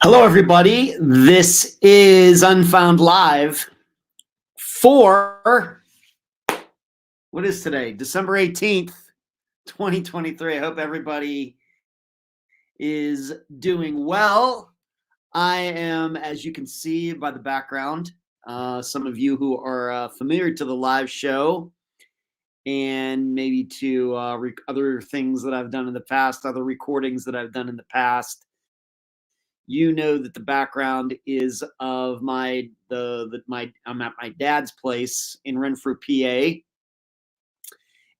Hello, everybody. This is Unfound Live for, what is today? December 18th, 2023. I hope everybody is doing well. I am, as you can see by the background, some of you who are familiar to the live show and maybe to other things that I've done in the past, other recordings that I've done in the past. You know that the background is of I'm at my dad's place in Renfrew, PA,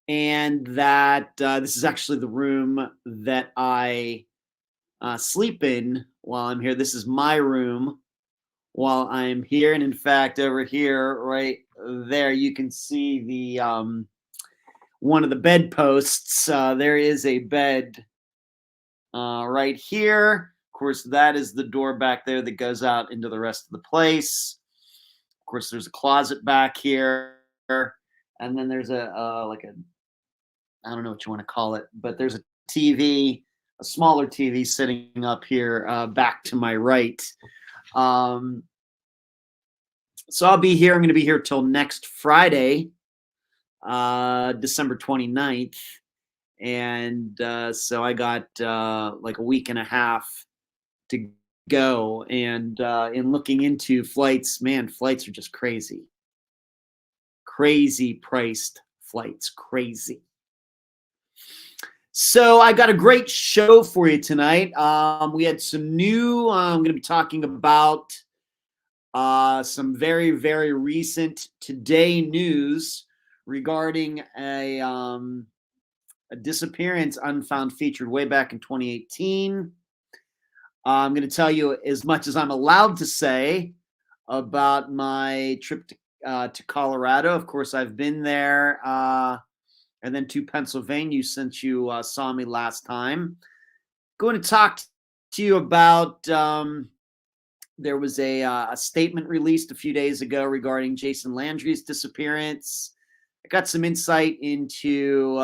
and that this is actually the room that I sleep in while I'm here. This is my room while I'm here, and in fact, over here, right there, you can see the one of the bed posts. There is a bed right here. Of course, that is the door back there that goes out into the rest of the place. Of course, there's a closet back here, and then there's I don't know what you want to call it, but there's a TV, a smaller TV sitting up here back to my right. So I'll be here. I'm going to be here till next Friday, December 29th. And so I got like a week and a half to go, and in looking into flights, man, flights are just crazy priced flights, crazy. So I got a great show for you tonight. We had some new, I'm going to be talking about some very, very recent today news regarding a disappearance Unfound featured way back in 2018. I'm going to tell you as much as I'm allowed to say about my trip to Colorado. Of course, I've been there, and then to Pennsylvania since you saw me last time. Going to talk to you about there was a statement released a few days ago regarding Jason Landry's disappearance. I got some insight into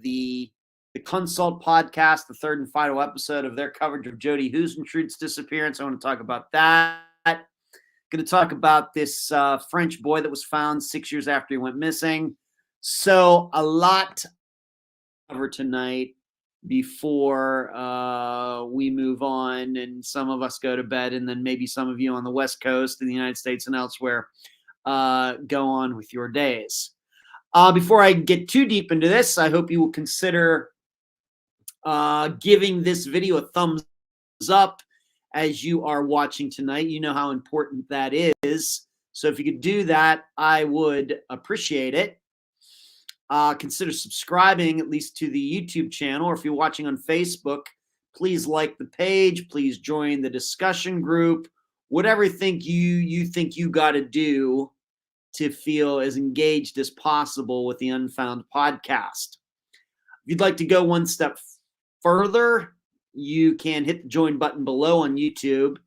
the Consult podcast, the third and final episode of their coverage of Jody Huisentruit's disappearance. I want to talk about that. Going to talk about this French boy that was found 6 years after he went missing. So a lot over tonight before we move on and some of us go to bed, and then maybe some of you on the West Coast in the United States and elsewhere go on with your days. Before I get too deep into this, I hope you will consider giving this video a thumbs up as you are watching tonight. You know how important that is. So if you could do that, I would appreciate it. Consider subscribing at least to the YouTube channel, or if you're watching on Facebook, please like the page. Please join the discussion group. Whatever you think you got to do to feel as engaged as possible with the Unfound podcast. If you'd like to go one step further, you can hit the join button below on YouTube,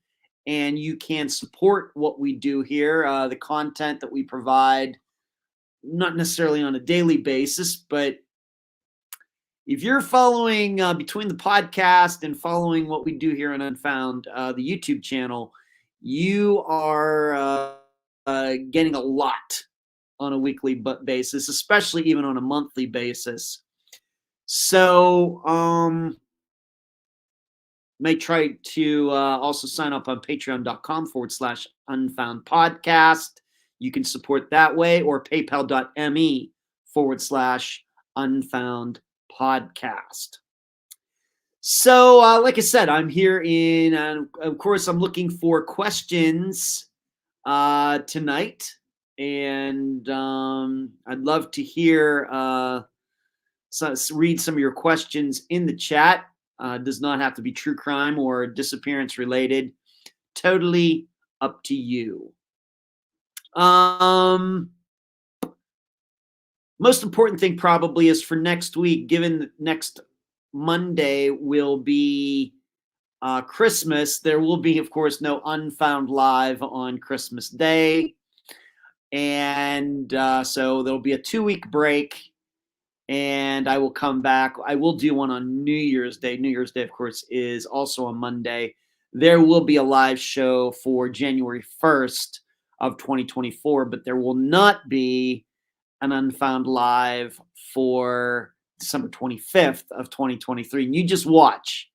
and you can support what we do here, the content that we provide, not necessarily on a daily basis, but if you're following between the podcast and following what we do here on Unfound, the YouTube channel, you are getting a lot on a weekly basis, especially even on a monthly basis. So may try to also sign up on patreon.com/Unfound podcast. You can support that way, or paypal.me/Unfound podcast. So like I said, I'm here in, of course, I'm looking for questions tonight, and I'd love to hear read some of your questions in the chat. Does not have to be true crime or disappearance related. Totally up to you. Most important thing probably is for next week, given that next Monday will be Christmas, there will be, of course, no Unfound Live on Christmas Day. And so there'll be a 2-week break. and I will come back. I will do one on New Year's Day. New Year's Day, of course, is also a Monday. There will be a live show for January 1st of 2024, but there will not be an Unfound Live for December 25th of 2023. And you just watch.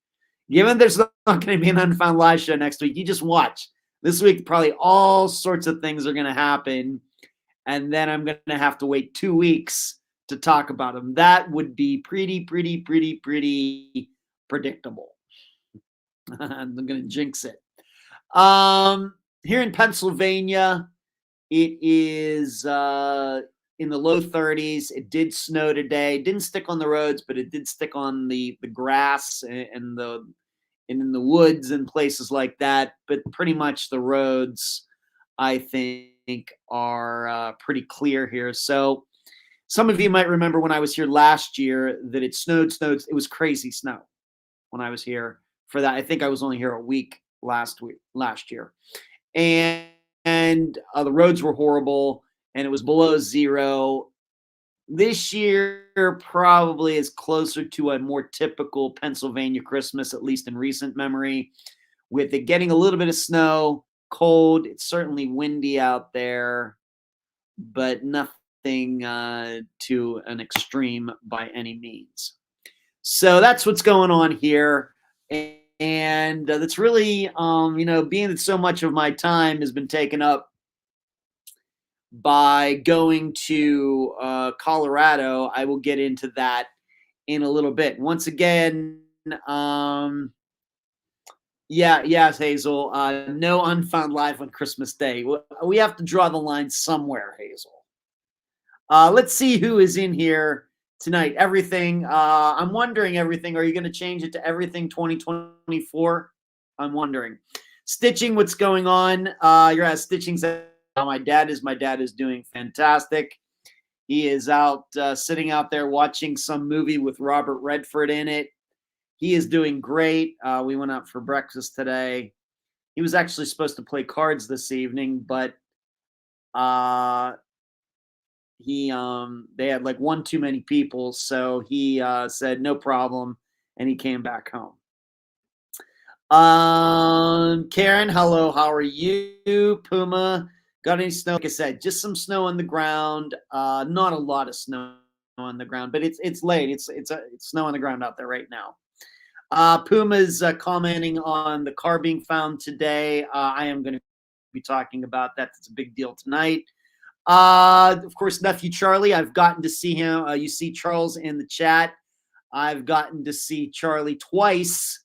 Given there's not going to be an Unfound Live show next week, you just watch. This week, probably all sorts of things are going to happen. And then I'm going to have to wait 2 weeks to talk about them. That would be pretty predictable. I'm going to jinx it. Here in Pennsylvania, it is in the low 30s. It did snow today. It didn't stick on the roads, but it did stick on the grass and in the woods and places like that. But pretty much the roads, I think, are pretty clear here. So some of you might remember when I was here last year that it snowed. It was crazy snow when I was here for that. I think I was only here a week last year. And the roads were horrible, and it was below zero. This year probably is closer to a more typical Pennsylvania Christmas, at least in recent memory, with it getting a little bit of snow, cold. It's certainly windy out there, but nothing to an extreme by any means. So that's what's going on here. And that's really, being that so much of my time has been taken up by going to Colorado, I will get into that in a little bit. Once again, yes, Hazel, no Unfound Live on Christmas Day. We have to draw the line somewhere, Hazel. Let's see who is in here tonight. Everything. I'm wondering, everything. Are you going to change it to everything 2024? I'm wondering. Stitching, what's going on? You're at Stitching's. My dad is doing fantastic. He is out sitting out there watching some movie with Robert Redford in it. He is doing great. We went out for breakfast today. He was actually supposed to play cards this evening, but they had like one too many people, so he said no problem, and he came back home. Karen, hello, how are you? Puma, got any snow? Like I said, just some snow on the ground. Not a lot of snow on the ground, but it's late. It's snow on the ground out there right now. Puma's commenting on the car being found today. I am going to be talking about that. It's a big deal tonight. Of course, nephew Charlie, I've gotten to see him. You see Charles in the chat. I've gotten to see Charlie twice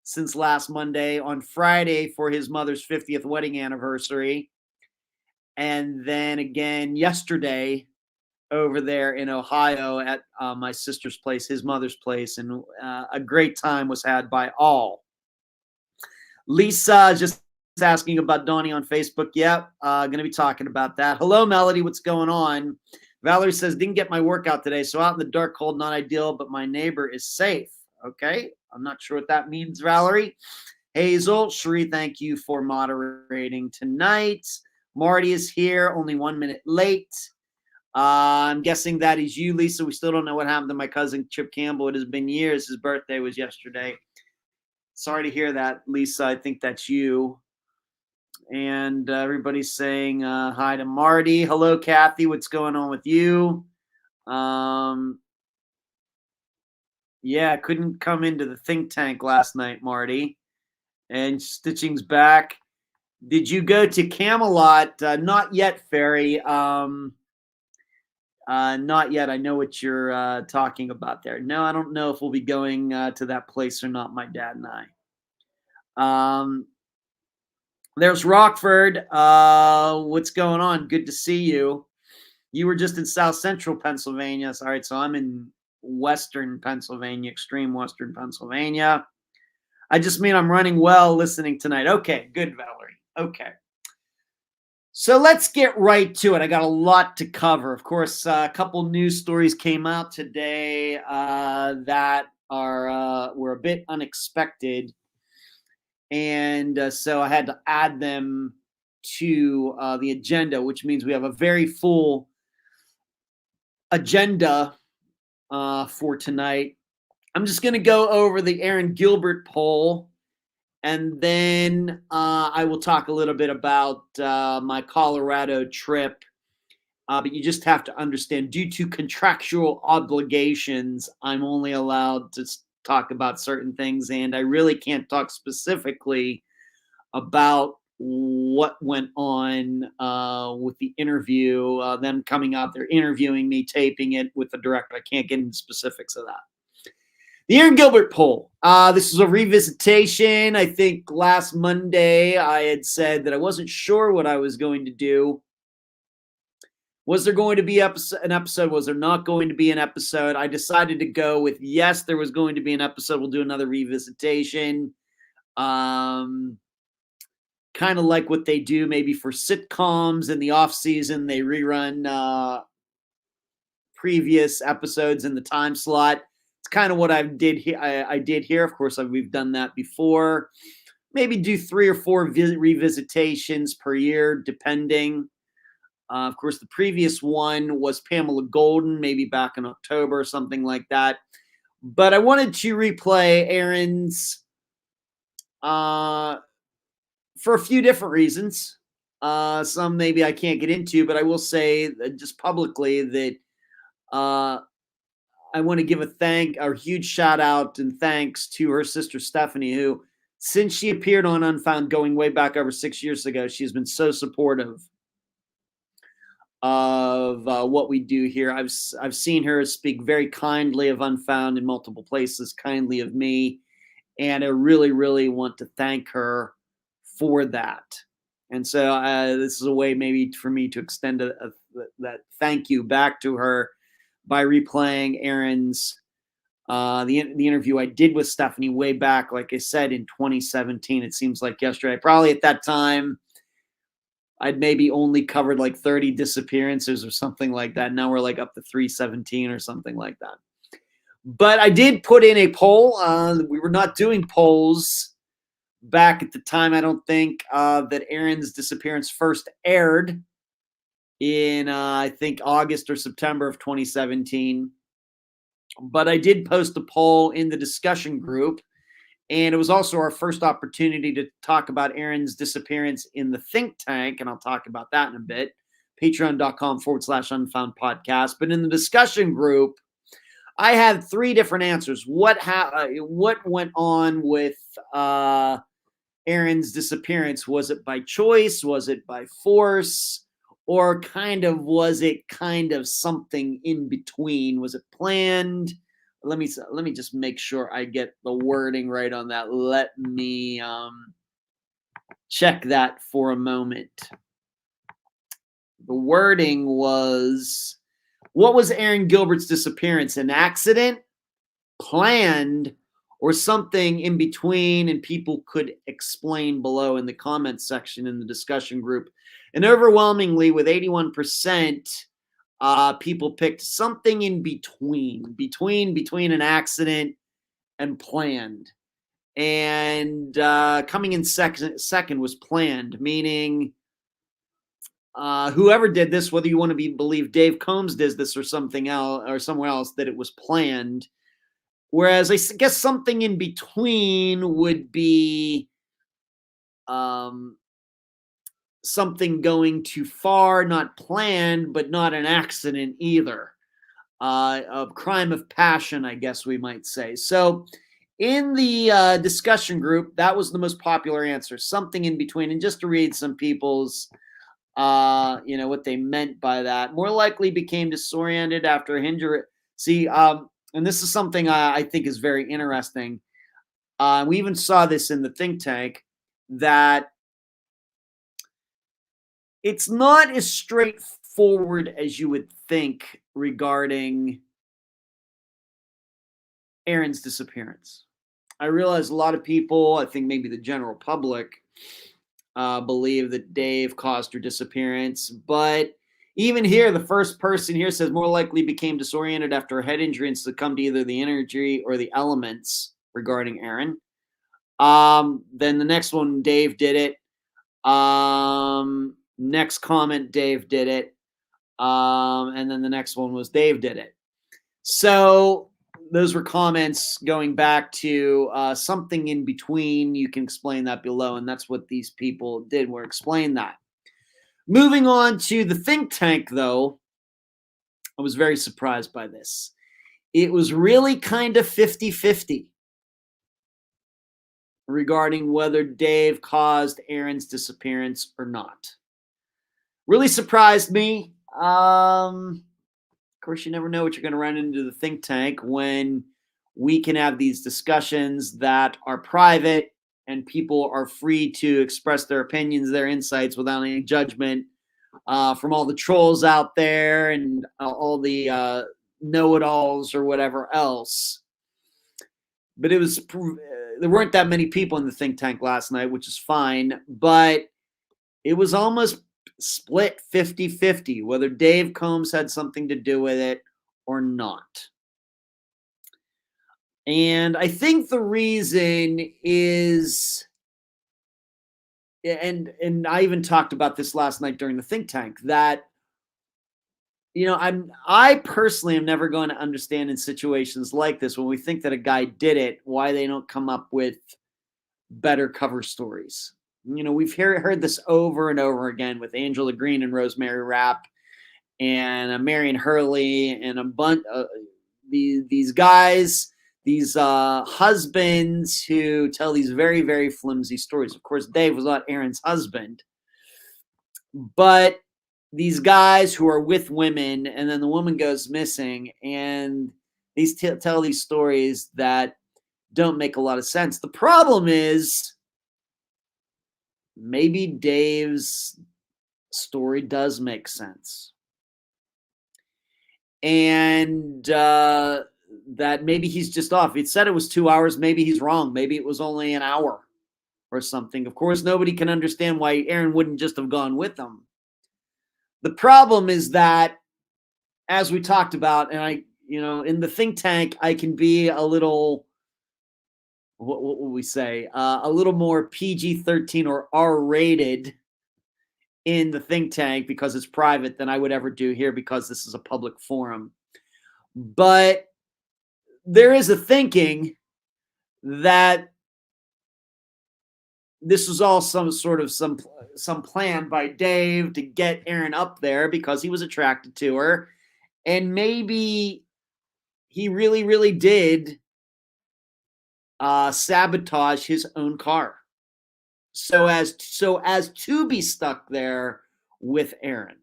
since last Monday, on Friday for his mother's 50th wedding anniversary, and then again yesterday over there in Ohio at my sister's place, his mother's place, and a great time was had by all. Lisa just asking about Donnie on Facebook. Yep, going to be talking about that. Hello, Melody. What's going on? Valerie says, didn't get my workout today, so out in the dark, cold, not ideal, but my neighbor is safe. Okay, I'm not sure what that means, Valerie. Hazel, Cherie, thank you for moderating tonight. Marty is here, only 1 minute late. I'm guessing that is you, Lisa. We still don't know what happened to my cousin, Chip Campbell. It has been years. His birthday was yesterday. Sorry to hear that, Lisa. I think that's you. And everybody's saying hi to Marty. Hello, Kathy. What's going on with you? Yeah, couldn't come into the think tank last night, Marty. And Stitching's back. Did you go to Camelot? Not yet, Ferry. Not yet. I know what you're talking about there. No, I don't know if we'll be going to that place or not, my dad and I. There's Rockford. What's going on? Good to see you. You were just in South Central Pennsylvania. All right, so I'm in Western Pennsylvania, extreme Western Pennsylvania. I just mean I'm running well listening tonight. Okay, good, Valerie. Okay. So let's get right to it. I got a lot to cover. Of course, a couple news stories came out today that were a bit unexpected. And so I had to add them to the agenda, which means we have a very full agenda for tonight. I'm just going to go over the Aaron Gilbert poll, and then I will talk a little bit about my Colorado trip. But you just have to understand, due to contractual obligations, I'm only allowed to talk about certain things, and I really can't talk specifically about what went on with the interview, them coming out there, interviewing me, taping it with the director. I can't get into specifics of that. The Aaron Gilbert poll. This was a revisitation. I think last Monday I had said that I wasn't sure what I was going to do. Was there going to be an episode? Was there not going to be an episode? I decided to go with yes, there was going to be an episode. We'll do another revisitation. Kind of like what they do maybe for sitcoms in the off season. They rerun previous episodes in the time slot. It's kind of what I did here. Of course, we've done that before. Maybe do 3 or 4 revisitations per year, depending. Of course, the previous one was Pamela Golden, maybe back in October or something like that. But I wanted to replay Aaron's for a few different reasons. Some maybe I can't get into, but I will say just publicly that I want to give a huge shout out and thanks to her sister Stephanie, who, since she appeared on Unfound going way back over 6 years ago, she's been so supportive of what we do here. I've seen her speak very kindly of Unfound in multiple places, kindly of me, and I really, really want to thank her for that. And so this is a way maybe for me to extend that thank you back to her by replaying Aaron's the interview I did with Stephanie way back, like I said, in 2017. It seems like yesterday. Probably at that time, I'd maybe only covered like 30 disappearances or something like that. Now we're like up to 317 or something like that. But I did put in a poll. We were not doing polls back at the time, I don't think, that Aaron's disappearance first aired in, I think, August or September of 2017. But I did post a poll in the discussion group. And it was also our first opportunity to talk about Aaron's disappearance in the think tank. And I'll talk about that in a bit. Patreon.com/Unfound podcast. But in the discussion group, I had 3 different answers. What went on with Aaron's disappearance? Was it by choice? Was it by force? Or was it kind of something in between? Was it planned? Let me just make sure I get the wording right on that. Let me check that for a moment. The wording was, what was Aaron Gilbert's disappearance? An accident, planned, or something in between? And people could explain below in the comments section in the discussion group. And overwhelmingly, with 81%, people picked something in between an accident and planned. And coming in second was planned, meaning whoever did this, whether you want to believe Dave Combs did this or something else or somewhere else, that it was planned. Whereas I guess something in between would be something going too far, not planned, but not an accident either. A crime of passion, I guess we might say. So in the discussion group, that was the most popular answer, something in between. And just to read some people's, what they meant by that. More likely became disoriented after a injury. See, and this is something I think is very interesting. We even saw this in the think tank, that it's not as straightforward as you would think regarding Aaron's disappearance. I realize a lot of people, I think maybe the general public, believe that Dave caused her disappearance. But even here, the first person here says more likely became disoriented after a head injury and succumbed to either the energy or the elements regarding Aaron. Then the next one, Dave did it. Next comment, Dave did it. And then the next one was Dave did it. So those were comments going back to something in between. You can explain that below, and that's what these people did, were explain that. Moving on to the think tank, though, I was very surprised by this. It was really kind of 50-50 regarding whether Dave caused Aaron's disappearance or not. Really surprised me. Of course, you never know what you're going to run into the think tank when we can have these discussions that are private and people are free to express their opinions, their insights without any judgment from all the trolls out there and all the know-it-alls or whatever else. But it was there weren't that many people in the think tank last night, which is fine, but it was almost split 50-50 whether Dave Combs had something to do with it or not. And I think the reason is, and I even talked about this last night during the think tank, that I personally am never going to understand in situations like this when we think that a guy did it, why they don't come up with better cover stories. We've heard this over and over again with Angela Green and Rosemary Rapp and Marion Hurley and a bunch of these guys, these husbands who tell these very, very flimsy stories. Of course, Dave was not Aaron's husband, but these guys who are with women and then the woman goes missing, and these tell these stories that don't make a lot of sense. The problem is maybe Dave's story does make sense. And that maybe he's just off. It said it was 2 hours. Maybe he's wrong. Maybe it was only an hour or something. Of course, nobody can understand why Aaron wouldn't just have gone with them. The problem is that, as we talked about, and in the think tank, I can be a little, what will we say, a little more PG-13 or R-rated in the think tank because it's private than I would ever do here because this is a public forum. But there is a thinking that this was all some plan by Dave to get Aaron up there because he was attracted to her. And maybe he really, really did sabotage his own car so as to be stuck there with Aaron.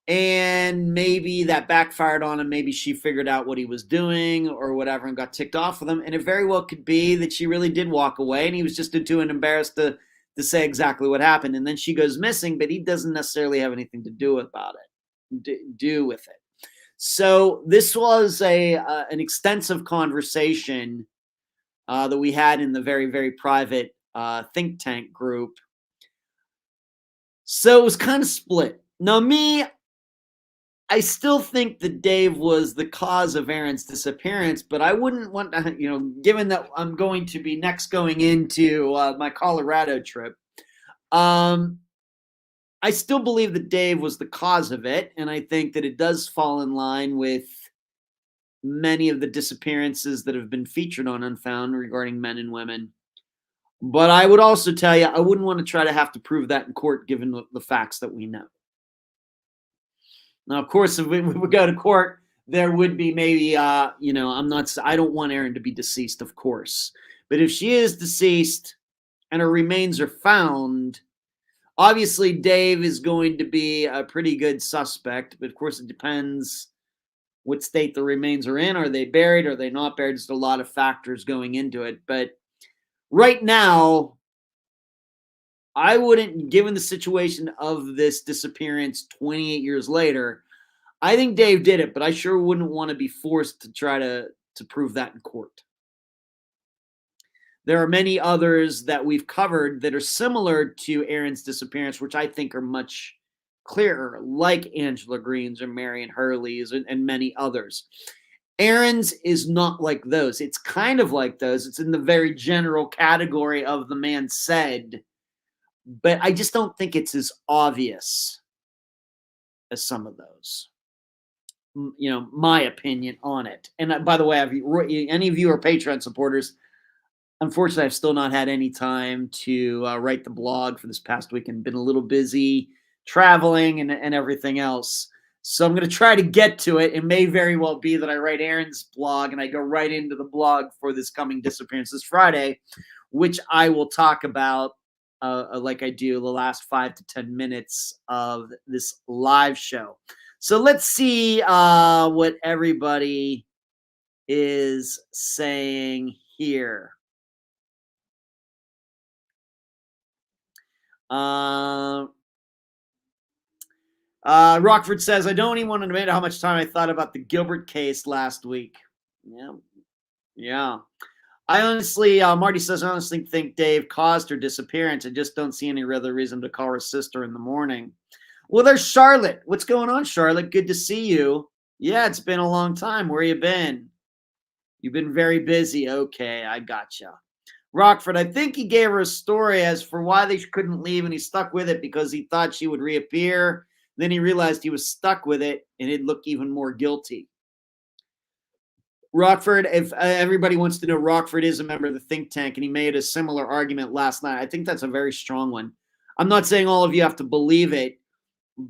And maybe that backfired on him. Maybe she figured out what he was doing or whatever and got ticked off with him. And it very well could be that she really did walk away and he was just too embarrassed to say exactly what happened. And then she goes missing, but he doesn't necessarily have anything to do about it, do with it. So this was an extensive conversation that we had in the very, very private think tank group. So it was kind of split. Now, I still think that Dave was the cause of Aaron's disappearance, but I wouldn't want to, given that I'm going to be next going into my Colorado trip, I still believe that Dave was the cause of it, and I think that it does fall in line with many of the disappearances that have been featured on Unfound regarding men and women. But I would also tell you, I wouldn't want to try to have to prove that in court given the facts that we know. Now, of course, if we would go to court, there would be maybe, I don't want Aaron to be deceased, of course. But if she is deceased and her remains are found, obviously Dave is going to be a pretty good suspect. But of course, it depends what state the remains are in. Are they buried? Are they not buried? There's a lot of factors going into it. But right now, I wouldn't, given the situation of this disappearance 28 years later, I think Dave did it, but I sure wouldn't want to be forced to try to prove that in court. There are many others that we've covered that are similar to Aaron's disappearance, which I think are much clearer, like Angela Green's or Marion Hurley's and many others. Aaron's is not like those. It's kind of like those. It's in the very general category of the man said, but I just don't think it's as obvious as some of those. my opinion on it. And by the way, any of you are Patreon supporters, unfortunately, I've still not had any time to write the blog for this past week and been a little busy traveling and everything else. So I'm going to try to get to it. It may very well be that I write Aaron's blog and I go right into the blog for this coming disappearance this Friday, which I will talk about like I do the last 5 to 10 minutes of this live show. So let's see what everybody is saying here. Rockford says, I don't even want to admit how much time I thought about the Gilbert case last week. Yeah. I honestly, Marty says, I honestly think Dave caused her disappearance. I just don't see any other reason to call her sister in the morning. Well, there's Charlotte. What's going on, Charlotte? Good to see you. Yeah, it's been a long time. Where you been? You've been very busy. Okay, I gotcha. Rockford, I think he gave her a story as for why they couldn't leave, and he stuck with it because he thought she would reappear. Then he realized he was stuck with it, and he'd look even more guilty. Rockford, if everybody wants to know, Rockford is a member of the think tank, and he made a similar argument last night. I think that's a very strong one. I'm not saying all of you have to believe it,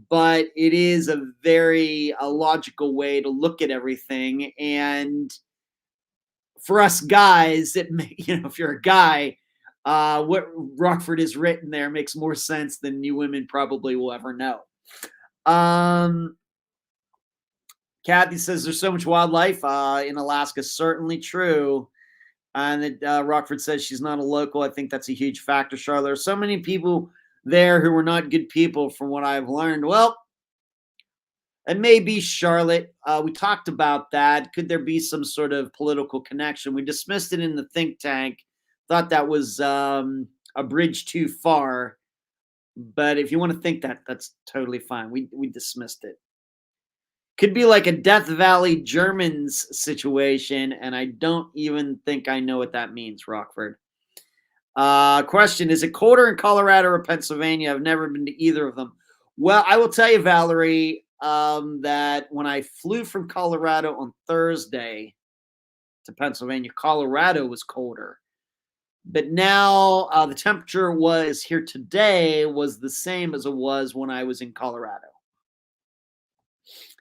but it is a very logical way to look at everything. And for us guys, if you're a guy, what Rockford has written there makes more sense than you women probably will ever know. Kathy says there's so much wildlife in Alaska. Certainly true. And Rockford says she's not a local. I think that's a huge factor, Charlotte. There are so many people there who were not good people from what I've learned. Well, it may be Charlotte. We talked about that. Could there be some sort of political connection? We dismissed it in the think tank. Thought that was a bridge too far. But if you want to think that, that's totally fine. We dismissed it. Could be like a Death Valley Germans situation, and I don't even think I know what that means, Rockford. Question, is it colder in Colorado or Pennsylvania? I've never been to either of them. Well, I will tell you, Valerie, that when I flew from Colorado on Thursday to Pennsylvania, Colorado was colder. But now the temperature was here today was the same as it was when I was in Colorado,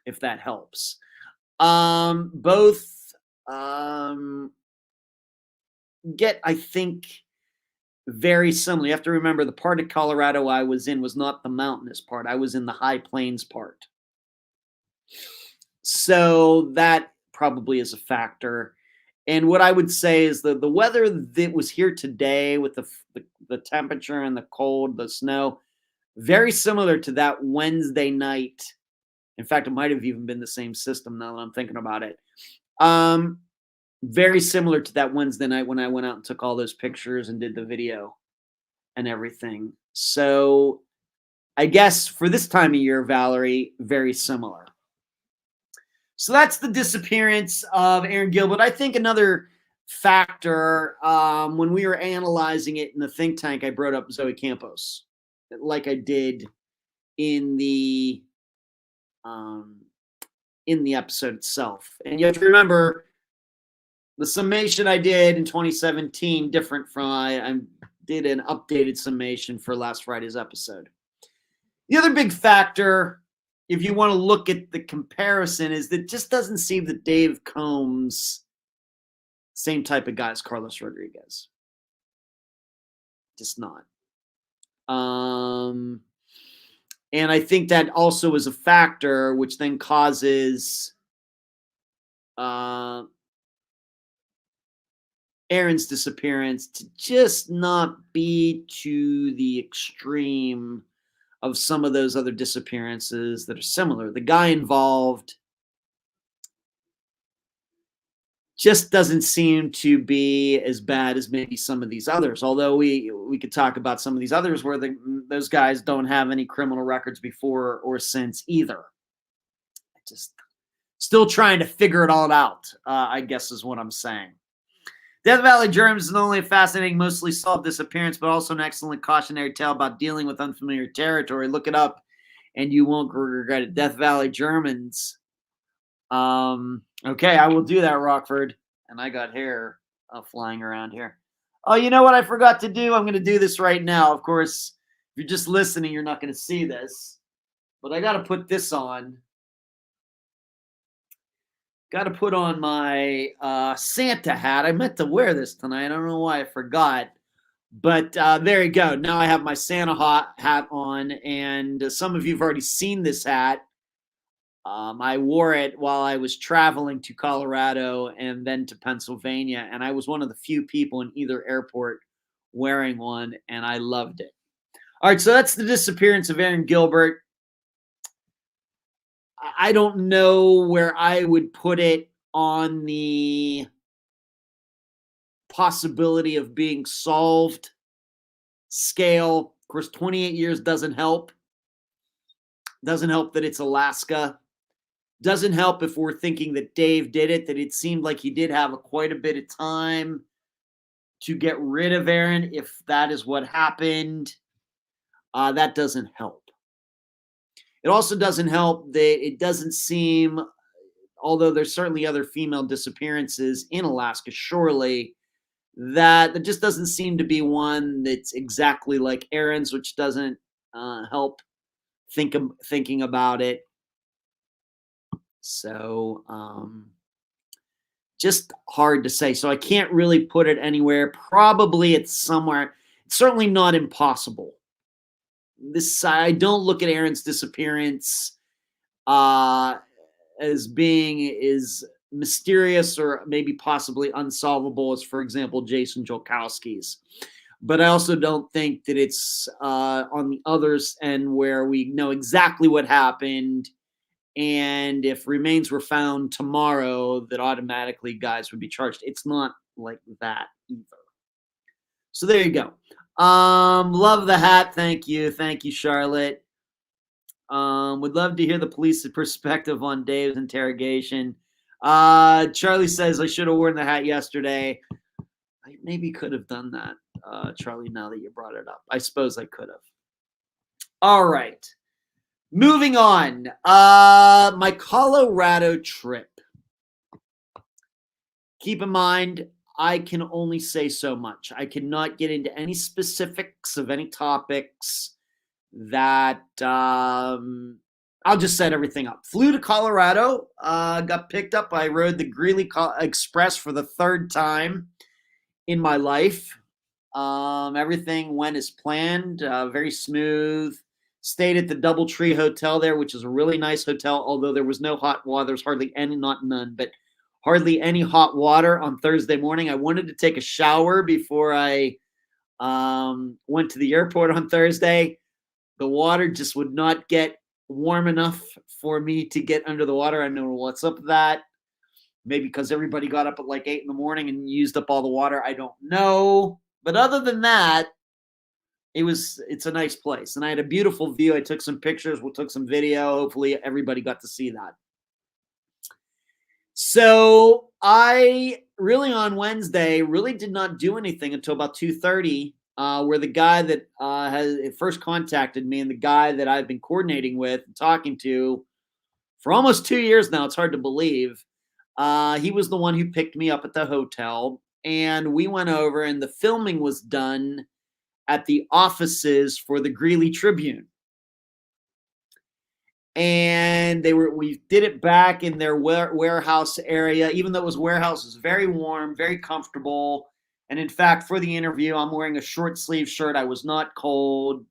if that helps. Both get, I think, very similar. You have to remember the part of Colorado I was in was not the mountainous part. I was in the high plains part. So that probably is a factor. And what I would say is the weather that was here today with the temperature and the cold, the snow, very similar to that Wednesday night. In fact, it might have even been the same system now that I'm thinking about it. Very similar to that Wednesday night when I went out and took all those pictures and did the video and everything. So I guess for this time of year, Valerie, very similar. So that's the disappearance of Aaron Gilbert. I think another factor, when we were analyzing it in the think tank, I brought up Zoe Campos, like I did in the episode itself. And you have to remember the summation I did in 2017, different from I did an updated summation for last Friday's episode. The other big factor, if you want to look at the comparison, is that it just doesn't seem that Dave Combs, same type of guy as Carlos Rodriguez. Just not. And I think that also is a factor, which then causes Aaron's disappearance to just not be to the extreme of some of those other disappearances that are similar. The guy involved just doesn't seem to be as bad as maybe some of these others. Although we could talk about some of these others where those guys don't have any criminal records before or since either. Just still trying to figure it all out, I guess is what I'm saying. Death Valley Germs is not only a fascinating, mostly solved disappearance, but also an excellent cautionary tale about dealing with unfamiliar territory. Look it up, and you won't regret it. Death Valley Germans. Okay, I will do that, Rockford. And I got hair flying around here. Oh, you know what I forgot to do? I'm going to do this right now. Of course, if you're just listening, you're not going to see this. But I got to put this on. Got to put on my Santa hat. I meant to wear this tonight. I don't know why I forgot. But there you go. Now I have my Santa hat on. And some of you have already seen this hat. I wore it while I was traveling to Colorado and then to Pennsylvania. And I was one of the few people in either airport wearing one. And I loved it. All right. So that's the disappearance of Aaron Gilbert. I don't know where I would put it on the possibility of being solved scale. Of course, 28 years doesn't help. Doesn't help that it's Alaska. Doesn't help if we're thinking that Dave did it, that it seemed like he did have quite a bit of time to get rid of Aaron, if that is what happened. That doesn't help. It also doesn't help that it doesn't seem, although there's certainly other female disappearances in Alaska, surely, that just doesn't seem to be one that's exactly like Aaron's, which doesn't help thinking about it. So just hard to say. So I can't really put it anywhere. Probably it's somewhere. It's certainly not impossible. I don't look at Aaron's disappearance as being as mysterious or maybe possibly unsolvable as, for example, Jason Jolkowski's. But I also don't think that it's on the other's end where we know exactly what happened. And if remains were found tomorrow, that automatically guys would be charged. It's not like that either. So there you go. Love the hat. Thank you. Thank you, Charlotte. Would love to hear the police's perspective on Dave's interrogation. Charlie says I should have worn the hat yesterday. I maybe could have done that, Charlie, now that you brought it up. I suppose I could have. All right. Moving on. My Colorado trip. Keep in mind, I can only say so much. I cannot get into any specifics of any topics that I'll just set everything up. Flew to Colorado, got picked up. I rode the Greeley Express for the third time in my life. Everything went as planned, very smooth. Stayed at the Doubletree Hotel there, which is a really nice hotel, although there was no hot water. There's hardly any, not none, but hardly any hot water on Thursday morning. I wanted to take a shower before I went to the airport on Thursday. The water just would not get warm enough for me to get under the water. I don't know what's up with that. Maybe because everybody got up at like 8 in the morning and used up all the water. I don't know. But other than that, it's a nice place. And I had a beautiful view. I took some pictures. We took some video. Hopefully everybody got to see that. So I really on Wednesday really did not do anything until about 2:30, where the guy that has first contacted me and the guy that I've been coordinating with and talking to for almost 2 years now, it's hard to believe, he was the one who picked me up at the hotel. And we went over and the filming was done at the offices for the Greeley Tribune. And we did it back in their warehouse area. Even though it was warehouse, it was very warm, very comfortable. And in fact, for the interview, I'm wearing a short sleeve shirt. I was not cold.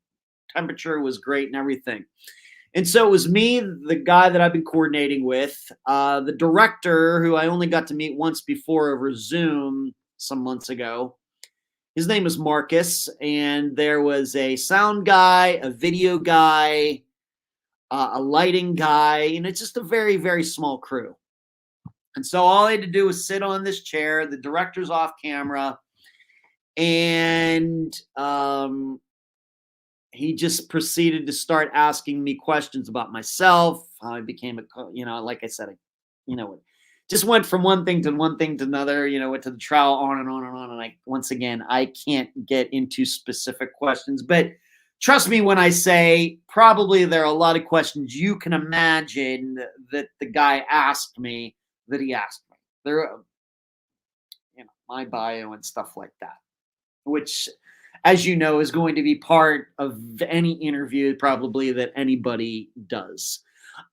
Temperature was great and everything. And so it was me, the guy that I've been coordinating with, the director, who I only got to meet once before over Zoom some months ago. His name is Marcus, and there was a sound guy, a video guy, a lighting guy, and it's just a very, very small crew. And so all I had to do was sit on this chair. The director's off camera, and he just proceeded to start asking me questions about myself, how I became like I said, just went from one thing to another, went to the trial, on and on and on. And once again, I can't get into specific questions, but trust me when I say probably there are a lot of questions you can imagine that the guy asked me that he asked me. There, my bio and stuff like that, which, as you know, is going to be part of any interview probably that anybody does.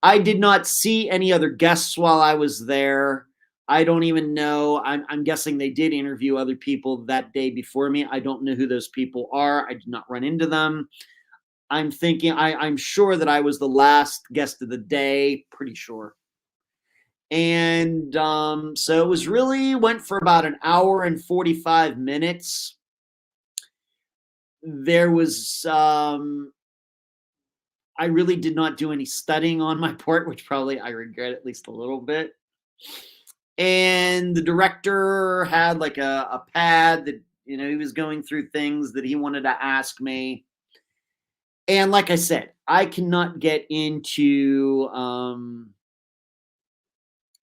I did not see any other guests while I was there. I don't even know. I'm guessing they did interview other people that day before me. I don't know who those people are. I did not run into them. I'm sure that I was the last guest of the day, pretty sure. And so it was really went for about an hour and 45 minutes. There was, I really did not do any studying on my part, which probably I regret at least a little bit. And the director had like a pad that, he was going through things that he wanted to ask me. And like I said, I cannot get into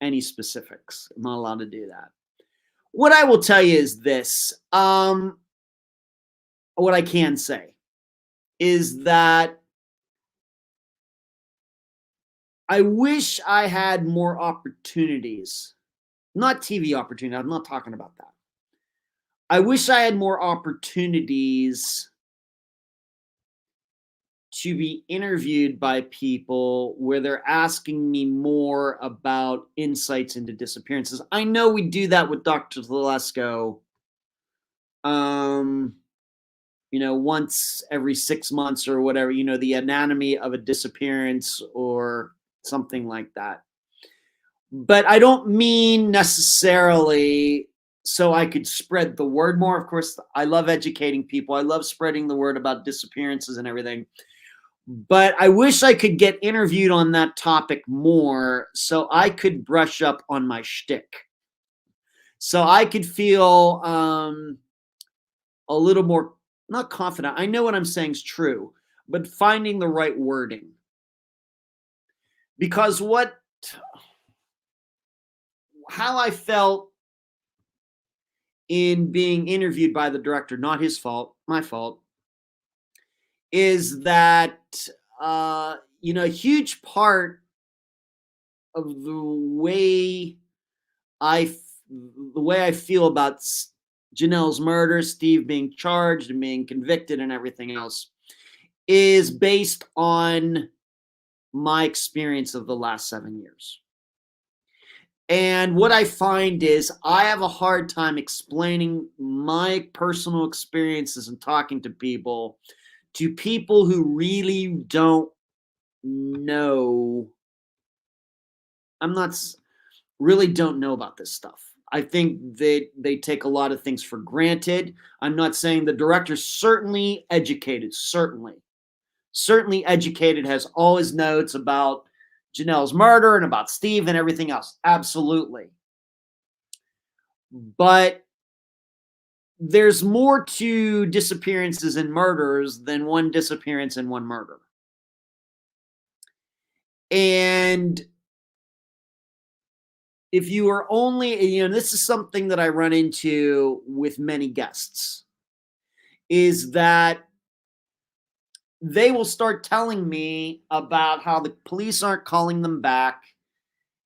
any specifics. I'm not allowed to do that. What I will tell you is this. What I can say is that I wish I had more opportunities. Not TV opportunity. I'm not talking about that. I wish I had more opportunities to be interviewed by people where they're asking me more about insights into disappearances. I know we do that with Dr. Zalesko, once every 6 months or whatever, the anatomy of a disappearance or something like that. But I don't mean necessarily so I could spread the word more. Of course, I love educating people. I love spreading the word about disappearances and everything. But I wish I could get interviewed on that topic more so I could brush up on my shtick. So I could feel a little more, not confident. I know what I'm saying is true, but finding the right wording. Because how I felt in being interviewed by the director, not his fault, my fault, is that, a huge part of the way I feel about Janelle's murder, Steve being charged and being convicted and everything else, is based on my experience of the last 7 years. And what I find is I have a hard time explaining my personal experiences and talking to people who really don't know. Really don't know about this stuff. I think that they take a lot of things for granted. I'm not saying the director's certainly educated, certainly educated, has all his notes about Janelle's murder and about Steve and everything else. Absolutely. But there's more to disappearances and murders than one disappearance and one murder. And if you are only, this is something that I run into with many guests, is that they will start telling me about how the police aren't calling them back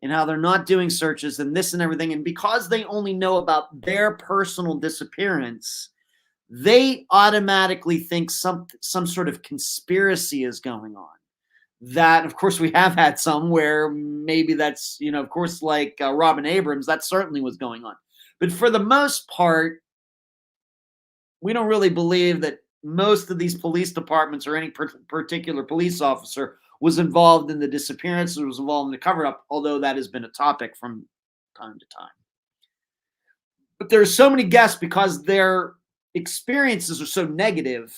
and how they're not doing searches and this and everything. And because they only know about their personal disappearance, they automatically think some sort of conspiracy is going on. That, of course, we have had some where maybe that's, of course, like Robin Abrams, that certainly was going on. But for the most part, we don't really believe that most of these police departments or any particular police officer was involved in the disappearance or was involved in the cover-up, although that has been a topic from time to time. But there's so many guests because their experiences are so negative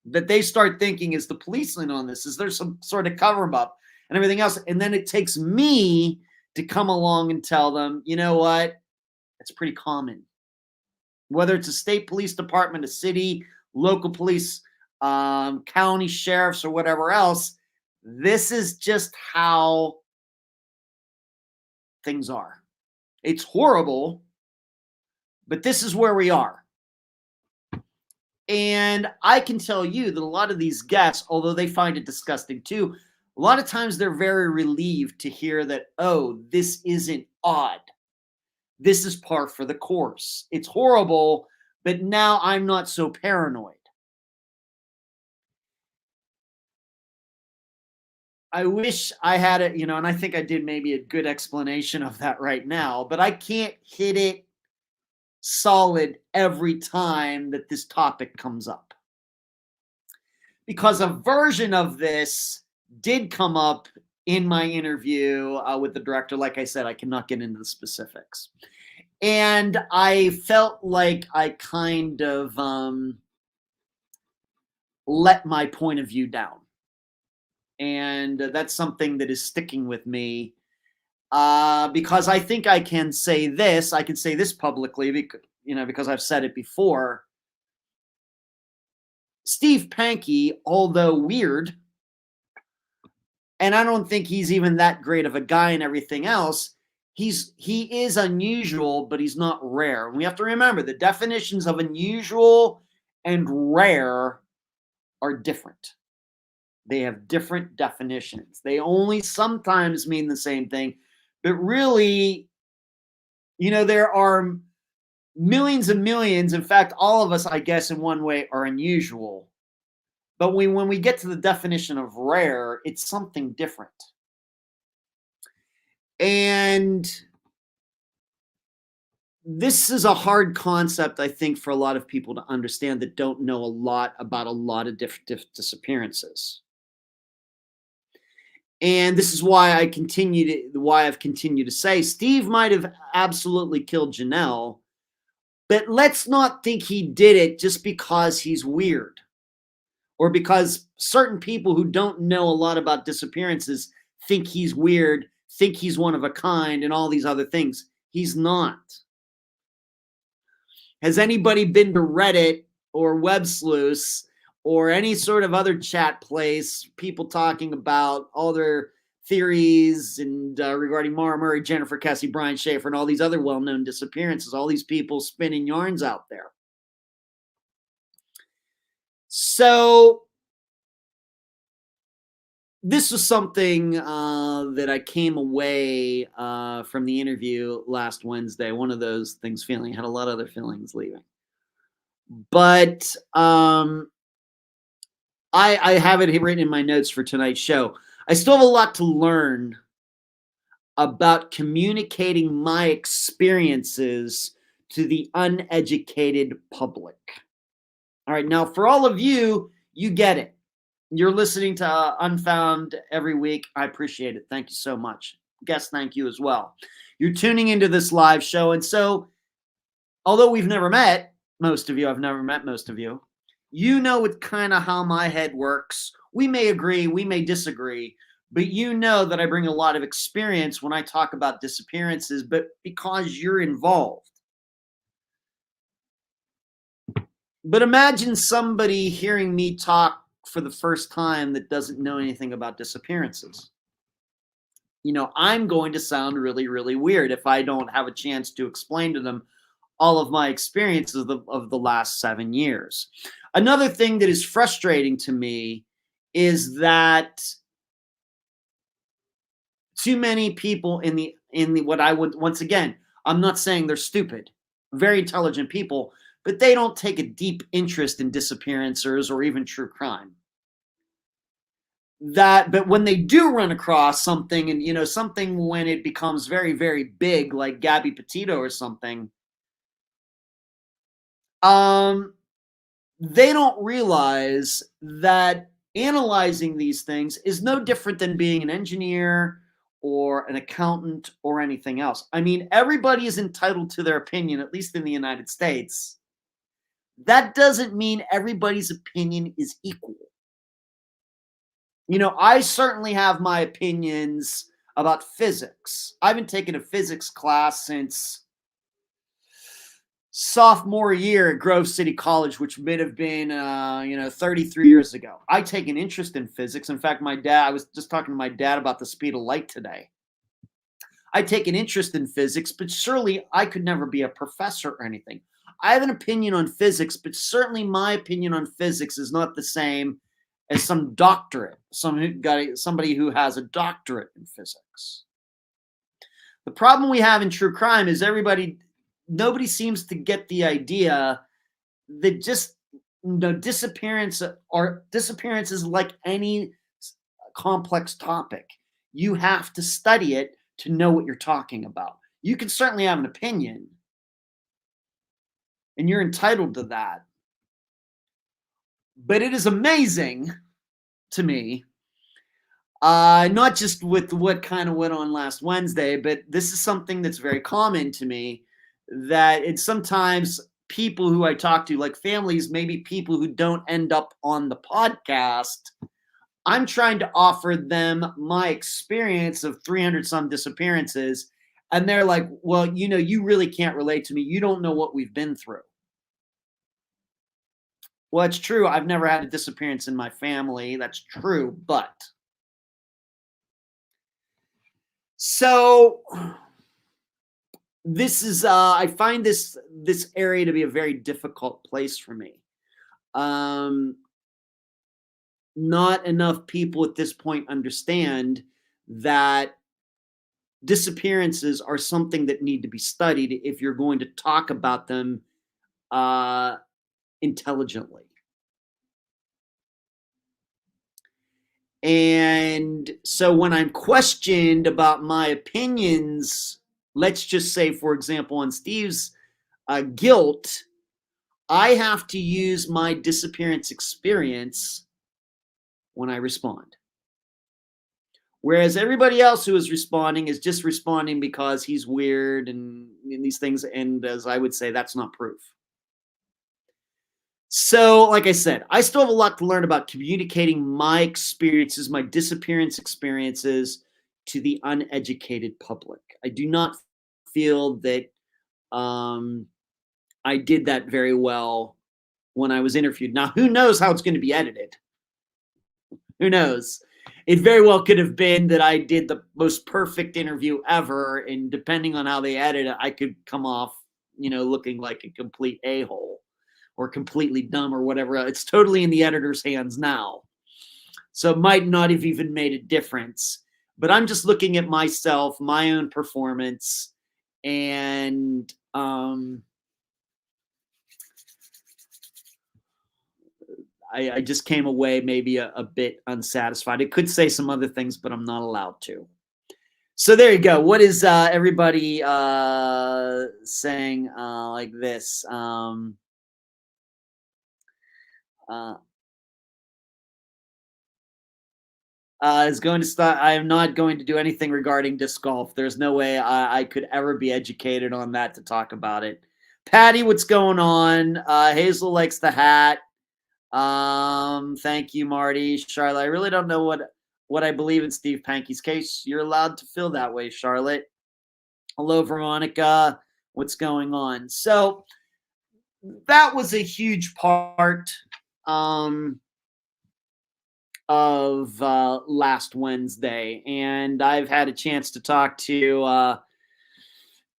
that they start thinking, is the police in on this? Is there some sort of cover-up and everything else? And then it takes me to come along and tell them, you know what? It's pretty common. Whether it's a state police department, a city, local police, county sheriffs, or whatever else, this is just how things are. It's horrible, but this is where we are. And I can tell you that a lot of these guests, although they find it disgusting too, a lot of times they're very relieved to hear that, oh, this isn't odd. This is par for the course. It's horrible, but now I'm not so paranoid. I wish I had it, and I think I did maybe a good explanation of that right now, but I can't hit it solid every time that this topic comes up. Because a version of this did come up in my interview with the director. Like I said, I cannot get into the specifics. And I felt like I kind of let my point of view down. And that's something that is sticking with me because I think I can say this. I can say this publicly because I've said it before. Steve Pankey, although weird, and I don't think he's even that great of a guy and everything else, he is unusual, but he's not rare. And we have to remember the definitions of unusual and rare are different. They have different definitions. They only sometimes mean the same thing, but really, there are millions and millions. In fact, all of us, I guess, in one way are unusual. But when we get to the definition of rare, it's something different. And this is a hard concept, I think, for a lot of people to understand that don't know a lot about a lot of different disappearances. And this is why I've continued to say Steve might have absolutely killed Janelle, but let's not think he did it just because he's weird or because certain people who don't know a lot about disappearances think he's weird, think he's one of a kind, and all these other things. He's not. Has anybody been to Reddit or Web Sleuths or any sort of other chat place, people talking about all their theories and regarding Mara Murray, Jennifer Kessie, Brian Schaefer, and all these other well-known disappearances, all these people spinning yarns out there? So this was something that I came away from the interview last Wednesday. One of those things feeling. I had a lot of other feelings leaving. But I have it written in my notes for tonight's show. I still have a lot to learn about communicating my experiences to the uneducated public. All right, now for all of you, you get it. You're listening to Unfound every week. I appreciate it. Thank you so much. Guess thank you as well. You're tuning into this live show. And so, although we've never met, most of you, I've never met most of you, you know it's kind of how my head works. We may agree, we may disagree, but you know that I bring a lot of experience when I talk about disappearances, but because you're involved. But imagine somebody hearing me talk for the first time that doesn't know anything about disappearances. I'm going to sound really, really weird if I don't have a chance to explain to them all of my experiences of the last 7 years. Another thing that is frustrating to me is that too many people in the what I would, once again, I'm not saying they're stupid, very intelligent people, but they don't take a deep interest in disappearances or even true crime. But when they do run across something, and something when it becomes very, very big, like Gabby Petito or something, they don't realize that analyzing these things is no different than being an engineer or an accountant or anything else. I mean, everybody is entitled to their opinion, at least in the United States. That doesn't mean everybody's opinion is equal. I certainly have my opinions about physics. I haven't taken a physics class since sophomore year at Grove City College, which may have been, 33 years ago. I take an interest in physics. In fact, I was just talking to my dad about the speed of light today. I take an interest in physics, but surely I could never be a professor or anything. I have an opinion on physics, but certainly my opinion on physics is not the same as some doctorate, somebody who has a doctorate in physics. The problem we have in true crime is nobody seems to get the idea that just disappearance is like any complex topic. You have to study it to know what you're talking about. You can certainly have an opinion, and you're entitled to that. But it is amazing to me, not just with what kind of went on last Wednesday, but this is something that's very common to me, that it's sometimes people who I talk to, like families, maybe people who don't end up on the podcast, I'm trying to offer them my experience of 300 some disappearances. And they're like, well, you really can't relate to me. You don't know what we've been through. Well, it's true. I've never had a disappearance in my family. That's true. But so this is, I find this area to be a very difficult place for me. Not enough people at this point understand that disappearances are something that need to be studied if you're going to talk about them intelligently. And so when I'm questioned about my opinions, let's just say, for example, on Steve's guilt, I have to use my disappearance experience when I respond. Whereas everybody else who is responding is just responding because he's weird and these things. And as I would say, that's not proof. So, like I said, I still have a lot to learn about communicating my experiences, my disappearance experiences, to the uneducated public. I do not feel that I did that very well when I was interviewed. Now, who knows how it's going to be edited? Who knows? It very well could have been that I did the most perfect interview ever, and depending on how they edit it, I could come off, looking like a complete a-hole or completely dumb or whatever. It's totally in the editor's hands now. So it might not have even made a difference. But I'm just looking at myself, my own performance, and I just came away maybe a bit unsatisfied. I could say some other things, but I'm not allowed to. So there you go. What is everybody saying like this? Is going to start. I am not going to do anything regarding disc golf. There's no way I could ever be educated on that to talk about it. Patty, what's going on? Hazel likes the hat. Thank you, Marty. Charlotte, I really don't know what I believe in Steve Pankey's case. You're allowed to feel that way, Charlotte. Hello, Veronica. What's going on? So that was a huge part of last Wednesday, and I've had a chance to talk to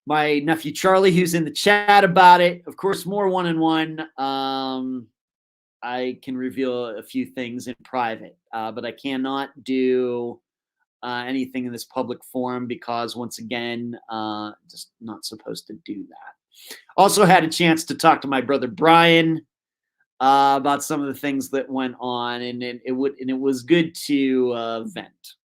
my nephew Charlie, who's in the chat, about it. Of course, more one-on-one. I can reveal a few things in private, but I cannot do anything in this public forum because, once again, just not supposed to do that. Also had a chance to talk to my brother Brian about some of the things that went on, and it was good to vent.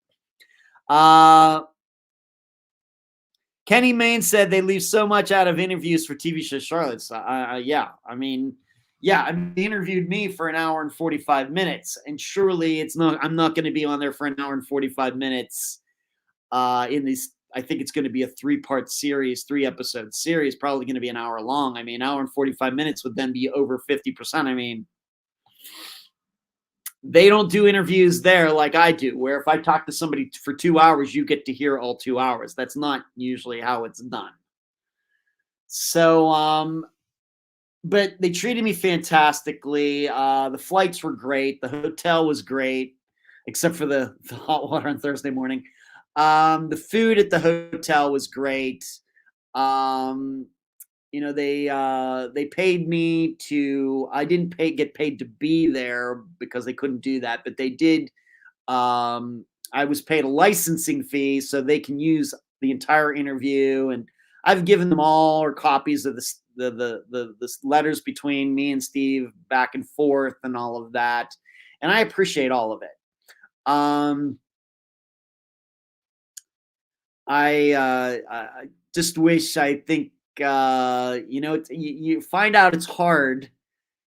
Kenny Main said they leave so much out of interviews for TV shows. Charlotte's, yeah, I mean, they interviewed me for an hour and 45 minutes, and surely I'm not going to be on there for an hour and 45 minutes in these. I think it's going to be a 3-part series, 3-episode series, probably going to be an hour long. I mean, an hour and 45 minutes would then be over 50%. I mean, they don't do interviews there like I do, where if I talk to somebody for 2 hours, you get to hear all 2 hours. That's not usually how it's done. So, but they treated me fantastically. The flights were great. The hotel was great, except for the hot water on Thursday morning. The food at the hotel was great. they paid me to. I didn't get paid to be there because they couldn't do that, but they did. I was paid a licensing fee so they can use the entire interview, and I've given them all or copies of the letters between me and Steve back and forth and all of that, and I appreciate all of it. I just wish. I think you find out it's hard.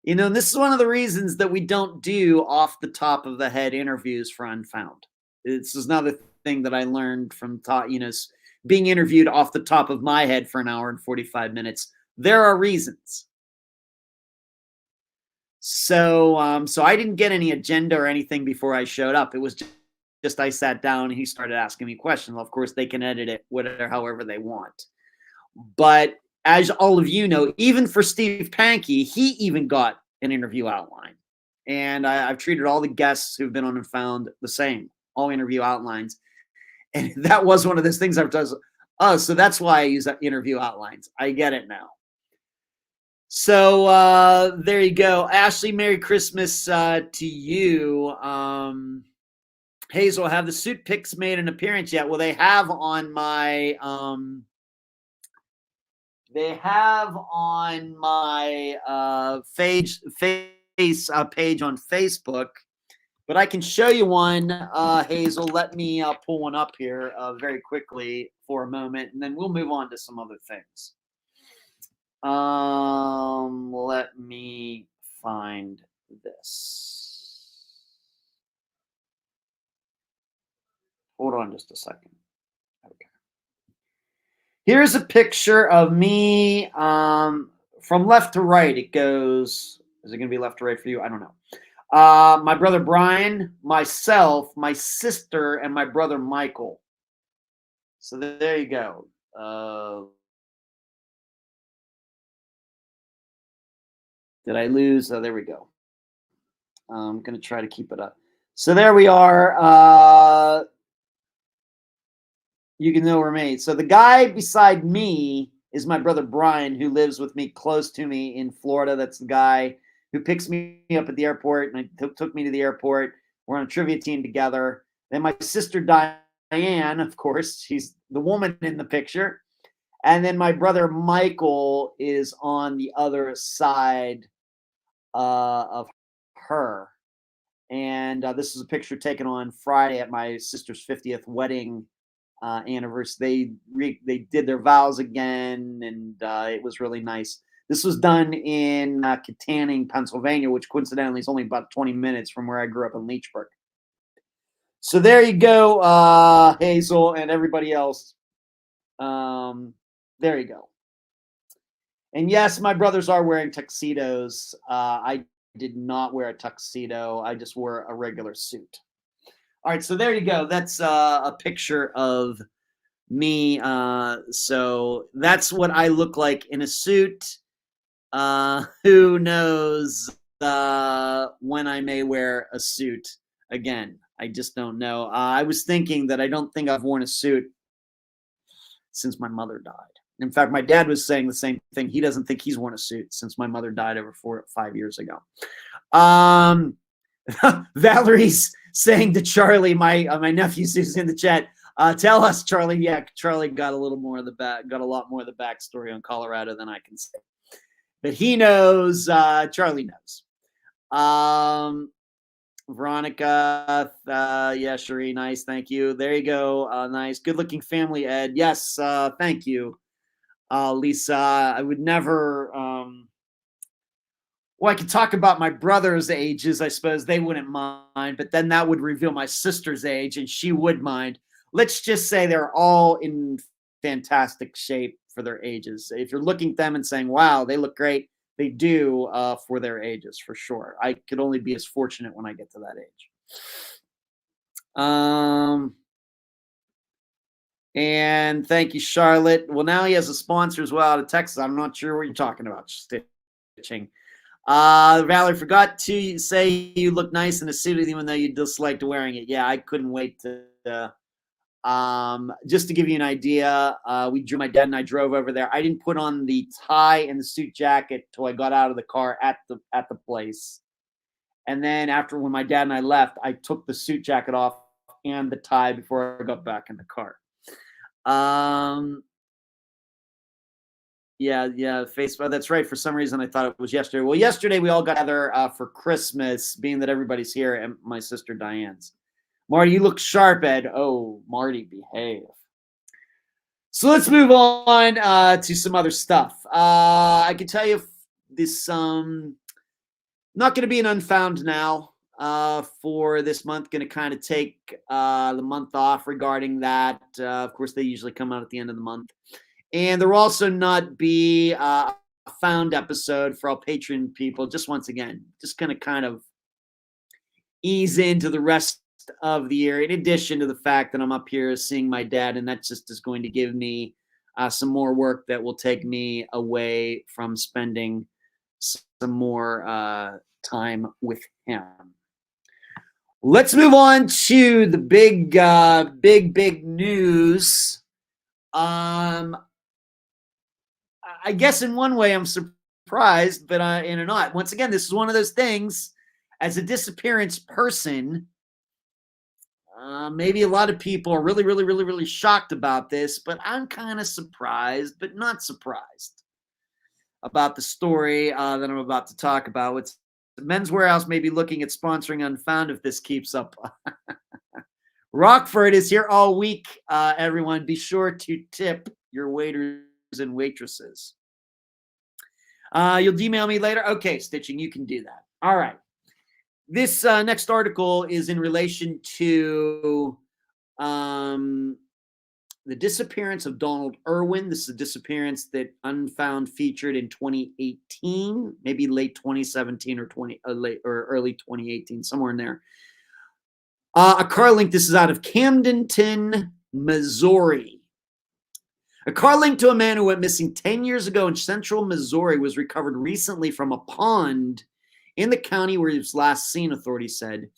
And this is one of the reasons that we don't do off the top of the head interviews for Unfound. This is another thing that I learned from being interviewed off the top of my head for an hour and 45 minutes. There are reasons. So I didn't get any agenda or anything before I showed up. It was just I sat down and he started asking me questions. Well, of course, they can edit it however they want. But as all of you know, even for Steve Pankey, he even got an interview outline. And I've treated all the guests who've been on Unfound the same, all interview outlines. And that was one of those things I've done. Oh, so that's why I use interview outlines. I get it now. So there you go. Ashley, Merry Christmas to you. Hazel, have the suit pics made an appearance yet? Well, they have on my face page on Facebook, but I can show you one, Hazel. Let me pull one up here very quickly for a moment, and then we'll move on to some other things. Let me find this. Hold on just a second. Okay. Here's a picture of me from left to right. It goes, is it going to be left to right for you? I don't know. My brother Brian, myself, my sister, and my brother Michael. So there you go. Did I lose? Oh, there we go. I'm going to try to keep it up. So there we are. You can know we're made. So the guy beside me is my brother Brian, who lives with me, close to me in Florida. That's the guy who picks me up at the airport and took me to the airport. We're on a trivia team together. Then my sister Diane, of course, she's the woman in the picture. And then my brother Michael is on the other side of her. And this is a picture taken on Friday at my sister's 50th wedding anniversary. They did their vows again, and it was really nice. This was done in Kittanning, Pennsylvania, which coincidentally is only about 20 minutes from where I grew up in Leechburg. So there you go, Hazel and everybody else. There you go. And yes, my brothers are wearing tuxedos. I did not wear a tuxedo. I just wore a regular suit. All right, so there you go. That's a picture of me. So that's what I look like in a suit. Who knows when I may wear a suit again? I just don't know. I was thinking that I don't think I've worn a suit since my mother died. In fact, my dad was saying the same thing. He doesn't think he's worn a suit since my mother died over 4 or 5 years ago. Valerie's saying to Charlie, my nephew's who's in the chat, tell us, Charlie. Yeah, Charlie got a lot more of the backstory on Colorado than I can say. But he knows, Charlie knows. Veronica, yeah, Cherie, nice, thank you. There you go, nice. Good looking family, Ed. Yes, thank you. Lisa, I would never, well, I could talk about my brother's ages. I suppose they wouldn't mind, but then that would reveal my sister's age and she would mind. Let's just say they're all in fantastic shape for their ages. If you're looking at them and saying, wow, they look great, they do for their ages, for sure. I could only be as fortunate when I get to that age. And thank you, Charlotte. Well, now he has a sponsor as well out of Texas. I'm not sure what you're talking about, stitching. Valerie, forgot to say you look nice in a suit even though you disliked wearing it. Yeah, I couldn't wait to Just to give you an idea, my dad and I drove over there. I didn't put on the tie and the suit jacket till I got out of the car at the place. And then when my dad and I left, I took the suit jacket off and the tie before I got back in the car. Yeah, Facebook. That's right. For some reason, I thought it was yesterday. Well, yesterday we all got together for Christmas, being that everybody's here at my sister Diane's. Marty, you look sharp, Ed. Oh, Marty, behave. So let's move on to some other stuff. I can tell you this not going to be an Unfound now for this month. Going to kind of take the month off regarding that. Of course, they usually come out at the end of the month. And there will also not be a Found episode for all Patreon people. Just once again, just going to kind of ease into the rest of the year, in addition to the fact that I'm up here seeing my dad, and that just is going to give me some more work that will take me away from spending some more time with him. Let's move on to the big news. I guess in one way I'm surprised, but in a not. Once again, this is one of those things. As a disappearance person, maybe a lot of people are really shocked about this, but I'm kind of surprised, but not surprised about the story that I'm about to talk about. It's Men's Warehouse may be looking at sponsoring Unfound if this keeps up. Rockford is here all week, everyone. Be sure to tip your waiters and waitresses. You'll email me later? Okay, Stitching, you can do that. All right. This next article is in relation to the disappearance of Donald Irwin. This is a disappearance that Unfound featured in 2018, maybe late 2017 or early 2018, somewhere in there. A car link. This is out of Camdenton, Missouri. A car linked to a man who went missing 10 years ago in central Missouri was recovered recently from a pond in the county where he was last seen, authorities said.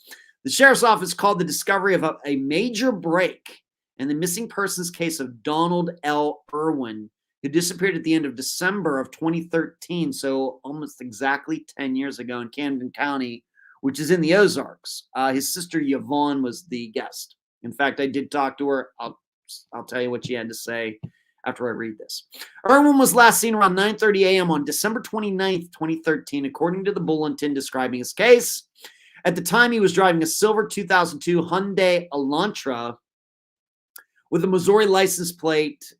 The sheriff's office called the discovery of a major break in the missing persons case of Donald L. Irwin, who disappeared at the end of December of 2013, so almost exactly 10 years ago in Camden County, which is in the Ozarks. His sister Yvonne was the guest. In fact, I did talk to her. I'll tell you what she had to say after I read this. Irwin was last seen around 9:30 a.m. on December 29th, 2013, according to the bulletin describing his case. At the time, he was driving a silver 2002 Hyundai Elantra with a Missouri license plate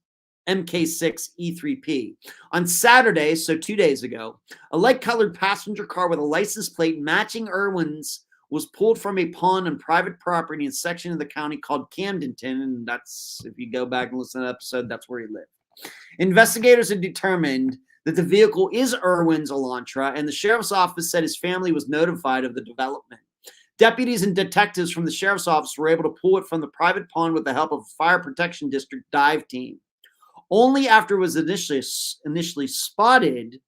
MK6 E3P. On Saturday, so 2 days ago, a light-colored passenger car with a license plate matching Irwin's was pulled from a pond on private property in a section of the county called Camdenton, and that's, if you go back and listen to the episode, that's where he lived. Investigators had determined that the vehicle is Irwin's Elantra, and the sheriff's office said his family was notified of the development. Deputies and detectives from the sheriff's office were able to pull it from the private pond with the help of a fire protection district dive team. Only after it was initially spotted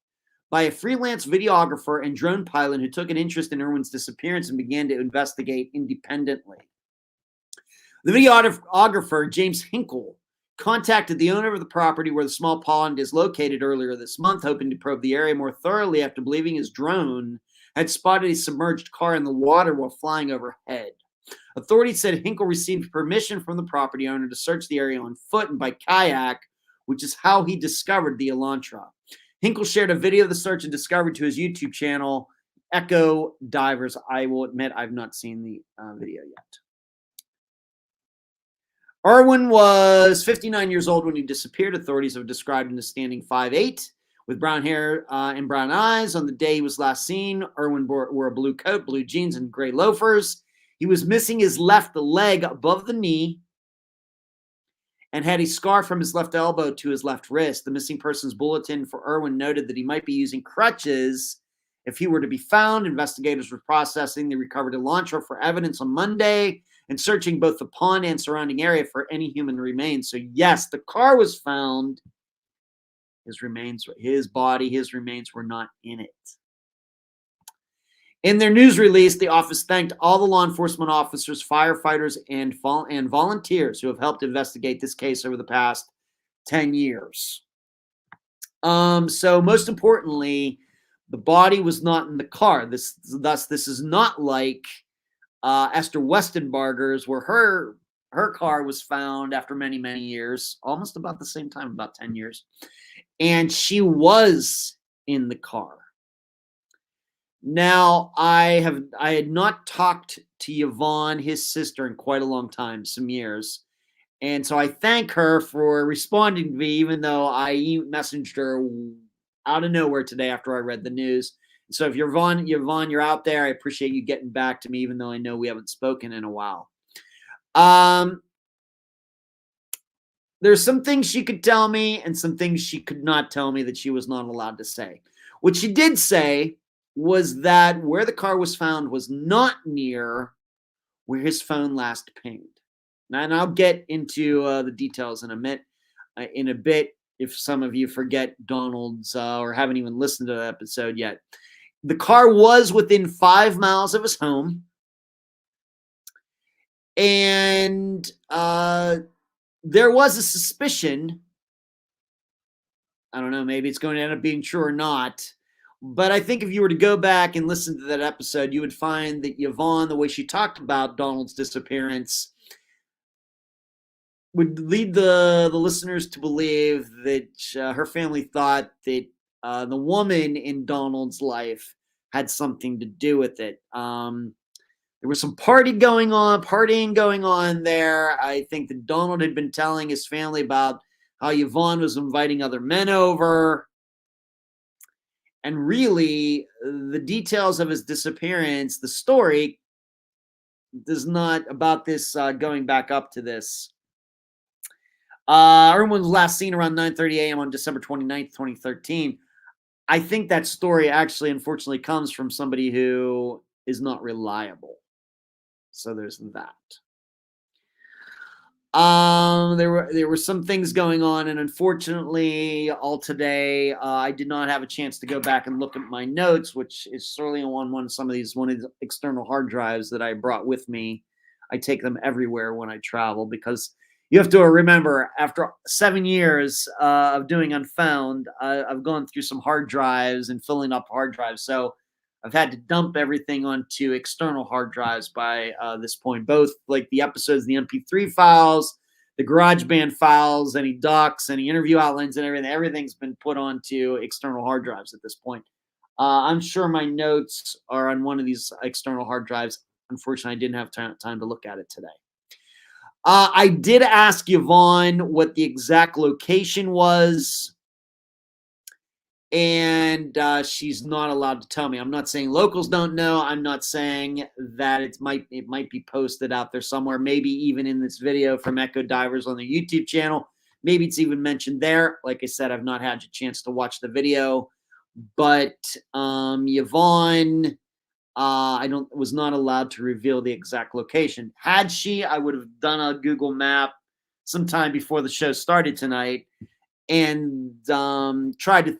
by a freelance videographer and drone pilot who took an interest in Irwin's disappearance and began to investigate independently. The videographer, James Hinkle, contacted the owner of the property where the small pond is located earlier this month, hoping to probe the area more thoroughly after believing his drone had spotted a submerged car in the water while flying overhead. Authorities said Hinkle received permission from the property owner to search the area on foot and by kayak, which is how he discovered the Elantra. Hinkle shared a video of the search and discovery to his YouTube channel, Echo Divers. I will admit I've not seen the video yet. Irwin was 59 years old when he disappeared. Authorities have described him as standing 5'8", with brown hair and brown eyes. On the day he was last seen, Irwin wore a blue coat, blue jeans, and gray loafers. He was missing his left leg above the knee and had a scar from his left elbow to his left wrist. The missing persons bulletin for Irwin noted that he might be using crutches if he were to be found. Investigators were processing the recovered Elantra for evidence on Monday and searching both the pond and surrounding area for any human remains. So yes, the car was found. His remains were not in it. In their news release, the office thanked all the law enforcement officers, firefighters, and volunteers who have helped investigate this case over the past 10 years. So most importantly, the body was not in the car. This is not like Esther Westenbarger's, where her car was found after many, many years, almost about the same time, about 10 years. And she was in the car. Now, I had not talked to Yvonne, his sister, in quite a long time, some years. And so I thank her for responding to me, even though I messaged her out of nowhere today after I read the news. So if you're Yvonne, you're out there, I appreciate you getting back to me, even though I know we haven't spoken in a while. There's some things she could tell me and some things she could not tell me that she was not allowed to say. What she did say was that where the car was found was not near where his phone last pinged. And I'll get into the details in a bit if some of you forget Donald's or haven't even listened to the episode yet. The car was within 5 miles of his home. And there was a suspicion. I don't know, maybe it's going to end up being true or not. But I think if you were to go back and listen to that episode, you would find that Yvonne, the way she talked about Donald's disappearance, would lead the listeners to believe that her family thought that the woman in Donald's life had something to do with it. There was some partying going on there. I think that Donald had been telling his family about how Yvonne was inviting other men over. And really, the details of his disappearance, the story, does not about this going back up to this. Irwin was last seen around 9:30 a.m. on December 29th, 2013. I think that story actually, unfortunately, comes from somebody who is not reliable. So there's that. There were some things going on, and unfortunately, all today, I did not have a chance to go back and look at my notes, which is certainly on one of the external hard drives that I brought with me. I take them everywhere when I travel because you have to remember, after 7 years of doing Unfound, I've gone through some hard drives and filling up hard drives. So I've had to dump everything onto external hard drives by this point, both like the episodes, the MP3 files, the GarageBand files, any docs, any interview outlines and everything. Everything's been put onto external hard drives at this point. I'm sure my notes are on one of these external hard drives. Unfortunately, I didn't have time to look at it today. I did ask Yvonne what the exact location was, and she's not allowed to tell me. I'm not saying locals don't know. I'm not saying that it might be posted out there somewhere, maybe even in this video from Echo Divers on the YouTube channel. Maybe it's even mentioned there. Like I said, I've not had a chance to watch the video, but Yvonne, was not allowed to reveal the exact location. Had she, I would have done a Google map sometime before the show started tonight and tried to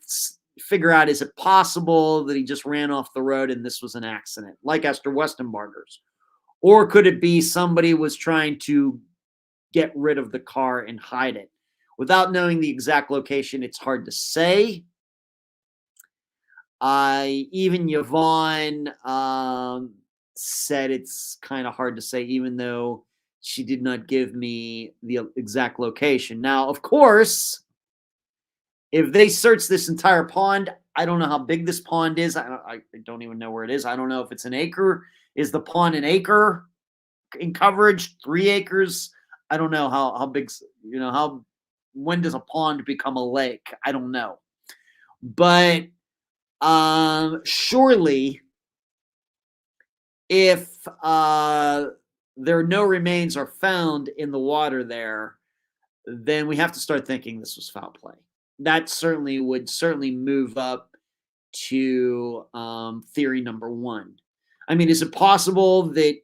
figure out, is it possible that he just ran off the road and this was an accident, like Esther Westenbarger's? Or could it be somebody was trying to get rid of the car and hide it? Without knowing the exact location, it's hard to say. Even Yvonne said it's kind of hard to say, even though she did not give me the exact location. Now, of course, if they search this entire pond, I don't know how big this pond is. I don't even know where it is. I don't know if it's an acre. Is the pond an acre in coverage? 3 acres? I don't know how big, when does a pond become a lake? I don't know. But surely, if there are no remains are found in the water there, then we have to start thinking this was foul play. That would move up to theory number 1. I mean, is it possible that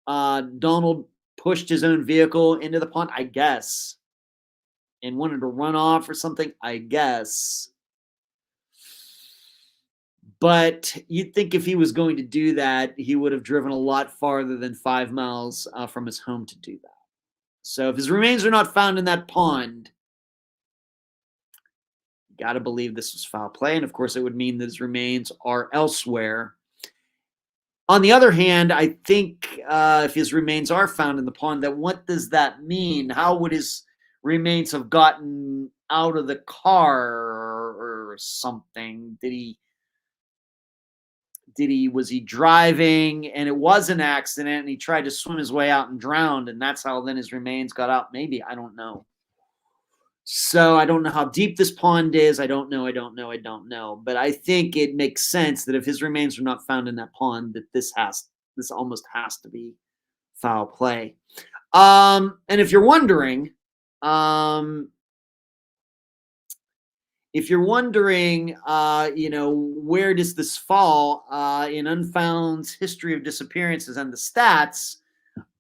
Donald pushed his own vehicle into the pond? I guess. And wanted to run off or something? I guess. But you'd think if he was going to do that, he would have driven a lot farther than 5 miles from his home to do that. So if his remains are not found in that pond, you got to believe this was foul play. And of course, it would mean that his remains are elsewhere. On the other hand, I think if his remains are found in the pond, then what does that mean? How would his remains have gotten out of the car or something? Was he driving and it was an accident and he tried to swim his way out and drowned, and that's how then his remains got out? Maybe, I don't know. So I don't know how deep this pond is. I don't know. But I think it makes sense that if his remains are not found in that pond, that this almost has to be foul play. And if you're wondering, where does this fall in Unfound's history of disappearances and the stats?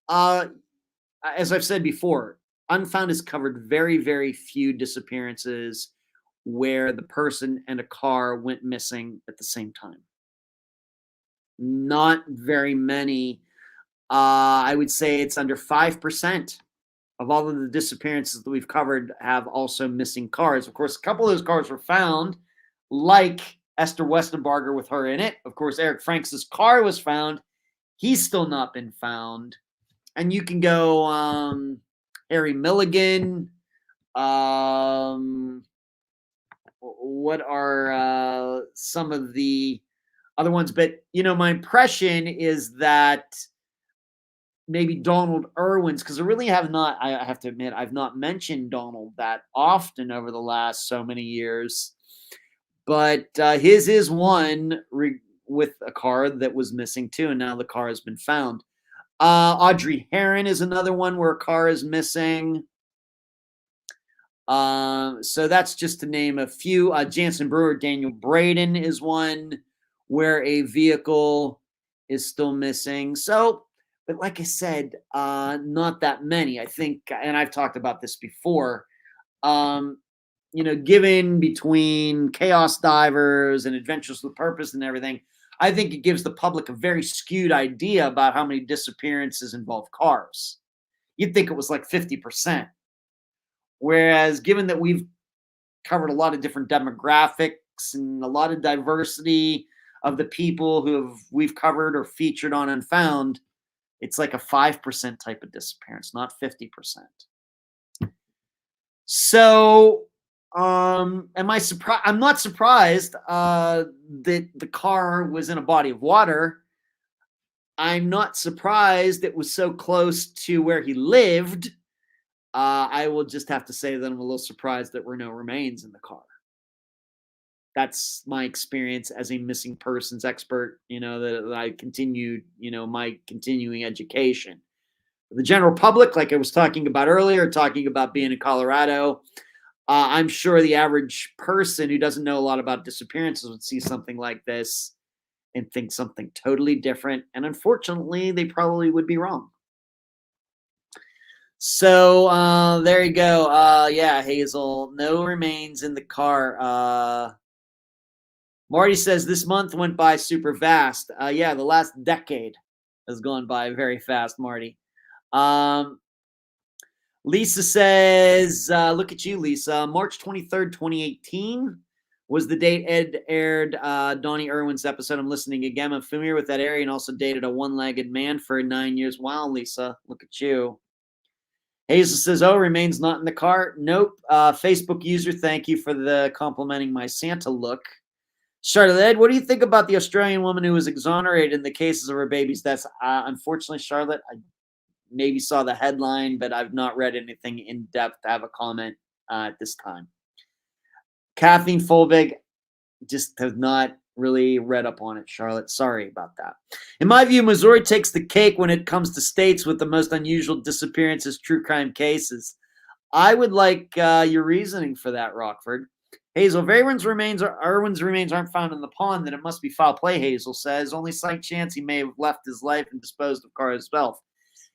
As I've said before, Unfound has covered very, very few disappearances where the person and a car went missing at the same time. Not very many. I would say it's under 5% of all of the disappearances that we've covered have also missing cars. Of course, a couple of those cars were found, like Esther Westenbarger with her in it. Of course, Eric Franks' car was found. He's still not been found. And you can go Harry Milligan. What are some of the other ones? But, my impression is that maybe Donald Irwin's, because I have to admit, I've not mentioned Donald that often over the last so many years. But his is one with a car that was missing too, and now the car has been found. Audrey Herron is another one where a car is missing. So that's just to name a few. Jansen Brewer, Daniel Braden is one where a vehicle is still missing. So, but like I said, not that many. I think, and I've talked about this before, given between Chaos Divers and Adventures with Purpose and everything, I think it gives the public a very skewed idea about how many disappearances involve cars. You'd think it was like 50%. Whereas given that we've covered a lot of different demographics and a lot of diversity of the people we've covered or featured on Unfound, it's like a 5% type of disappearance, not 50%. So, am I surprised? I'm not surprised that the car was in a body of water. I'm not surprised it was so close to where he lived. I will just have to say that I'm a little surprised that there were no remains in the car. That's my experience as a missing persons expert, that I continued, my continuing education. The general public, like I was talking about earlier, talking about being in Colorado, I'm sure the average person who doesn't know a lot about disappearances would see something like this and think something totally different. And unfortunately, they probably would be wrong. So there you go. Yeah, Hazel, no remains in the car. Marty says this month went by super fast. Yeah, the last decade has gone by very fast, Marty. Lisa says, look at you, Lisa. March 23rd, 2018 was the date Ed aired Donnie Irwin's episode. I'm listening again. I'm familiar with that area and also dated a one-legged man for 9 years. Wow, Lisa, look at you. Hazel says, remains not in the car. Nope. Facebook user, thank you for the complimenting my Santa look. Charlotte, Ed, what do you think about the Australian woman who was exonerated in the cases of her baby's deaths? Unfortunately, Charlotte, I maybe saw the headline, but I've not read anything in depth to have a comment at this time. Kathleen Folbig, just have not really read up on it, Charlotte. Sorry about that. In my view, Missouri takes the cake when it comes to states with the most unusual disappearances, true crime cases. I would like your reasoning for that, Rockford. Hazel, if Irwin's remains aren't found in the pond, then it must be foul play, Hazel says. Only slight chance he may have left his life and disposed of car himself.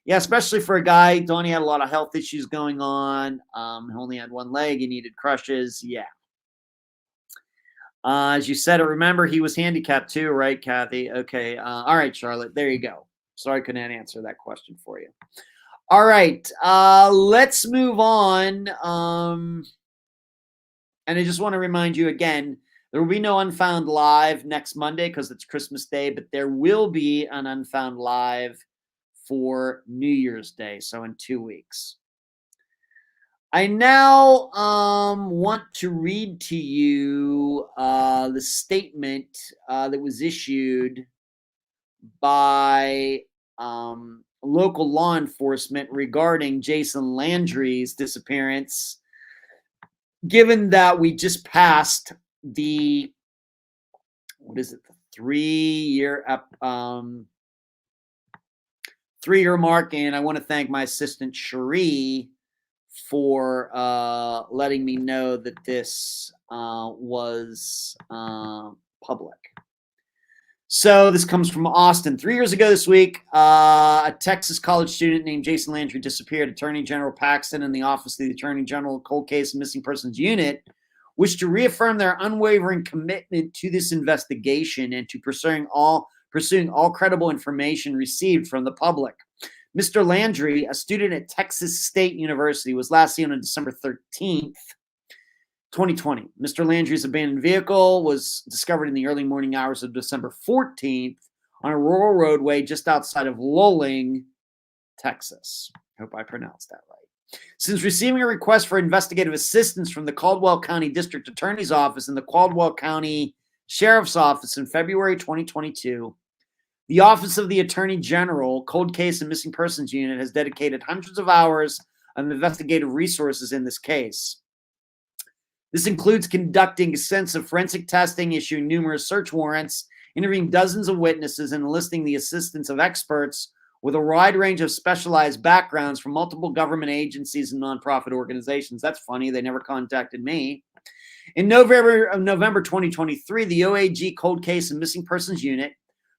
Yeah, especially for a guy. Donnie had a lot of health issues going on. He only had one leg. He needed crutches. Yeah. As you said it, remember he was handicapped too, right, Kathy? Okay. All right, Charlotte. There you go. Sorry I couldn't answer that question for you. All right. Let's move on. And I just want to remind you again, there will be no Unfound Live next Monday because it's Christmas Day, but there will be an Unfound Live for New Year's Day, so in 2 weeks. I now want to read to you the statement that was issued by local law enforcement regarding Jason Landry's disappearance. Given that we just passed the, what is it, the 3-year mark, and I want to thank my assistant Cherie for letting me know that this was public. So this comes from Austin. 3 years ago this week, a Texas college student named Jason Landry disappeared. Attorney General Paxton and the Office of the Attorney General Cold Case and Missing Persons Unit wish to reaffirm their unwavering commitment to this investigation and to pursuing all credible information received from the public. Mr. Landry, a student at Texas State University, was last seen on December 13th, 2020. Mr. Landry's abandoned vehicle was discovered in the early morning hours of December 14th on a rural roadway just outside of Luling, Texas. Hope I pronounced that right. Since receiving a request for investigative assistance from the Caldwell County District Attorney's Office and the Caldwell County Sheriff's Office in February 2022, the Office of the Attorney General Cold Case and Missing Persons Unit has dedicated hundreds of hours of investigative resources in this case. This includes conducting extensive forensic testing, issuing numerous search warrants, interviewing dozens of witnesses, and enlisting the assistance of experts with a wide range of specialized backgrounds from multiple government agencies and nonprofit organizations. That's funny. They never contacted me. In November 2023, the OAG Cold Case and Missing Persons Unit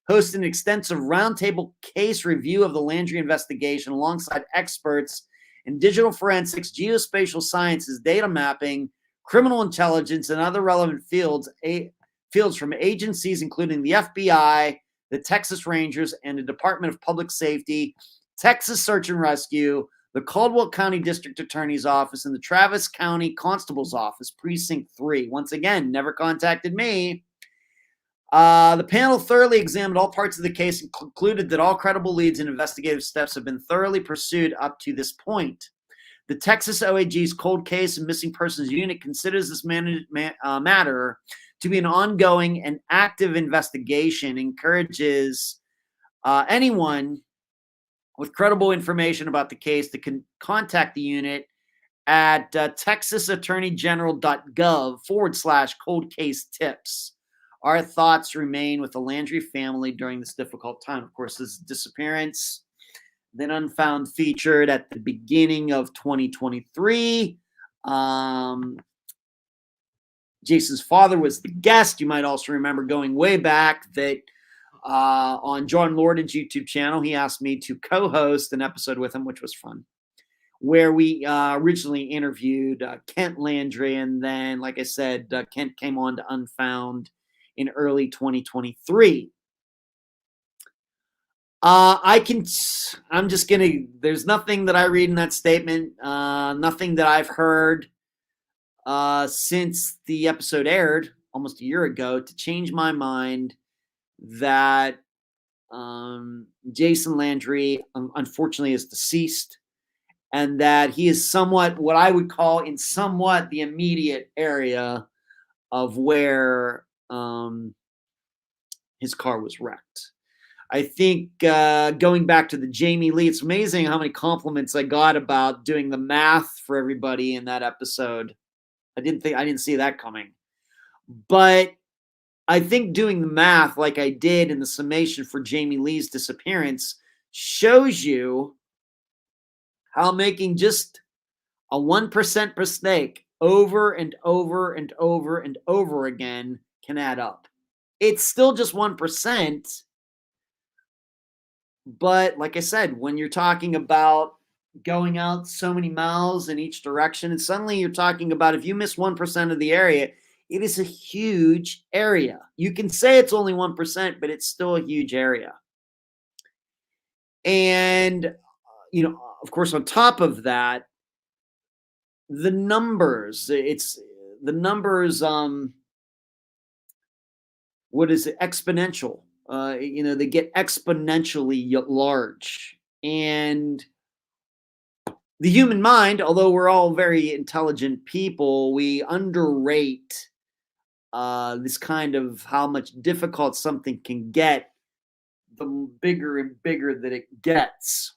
hosted an extensive roundtable case review of the Landry investigation alongside experts in digital forensics, geospatial sciences, data mapping, criminal intelligence, and other relevant fields from agencies including the FBI, the Texas Rangers, and the Department of Public Safety, Texas Search and Rescue, the Caldwell County District Attorney's Office, and the Travis County Constable's Office, Precinct 3. Once again, never contacted me. The panel thoroughly examined all parts of the case and concluded that all credible leads and investigative steps have been thoroughly pursued up to this point. The Texas OAG's Cold Case and Missing Persons Unit considers this matter to be an ongoing and active investigation, encourages anyone with credible information about the case to contact the unit at texasattorneygeneral.gov/cold case tips. Our thoughts remain with the Landry family during this difficult time. Of course, this disappearance, then Unfound featured at the beginning of 2023. Jason's father was the guest. You might also remember going way back that on John Lorden's YouTube channel, he asked me to co-host an episode with him, which was fun, where we originally interviewed Kent Landry. And then, like I said, Kent came on to Unfound in early 2023. There's nothing that I read in that statement, nothing that I've heard since the episode aired almost a year ago to change my mind that Jason Landry unfortunately is deceased, and that he is somewhat what I would call in somewhat the immediate area of where his car was wrecked. I think going back to the Jamie Lee, it's amazing how many compliments I got about doing the math for everybody in that episode. I didn't see that coming. But I think doing the math like I did in the summation for Jamie Lee's disappearance shows you how making just a 1% mistake over and over and over and over again can add up. It's still just 1%. But like I said, when you're talking about going out so many miles in each direction, and suddenly you're talking about if you miss 1% of the area, It is a huge area. You can say it's only 1%, but it's still a huge area. And, of course, on top of that, the numbers, it's the numbers, what is it? Exponential. They get exponentially large. And the human mind, although we're all very intelligent people, we underrate this kind of how much difficult something can get the bigger and bigger that it gets.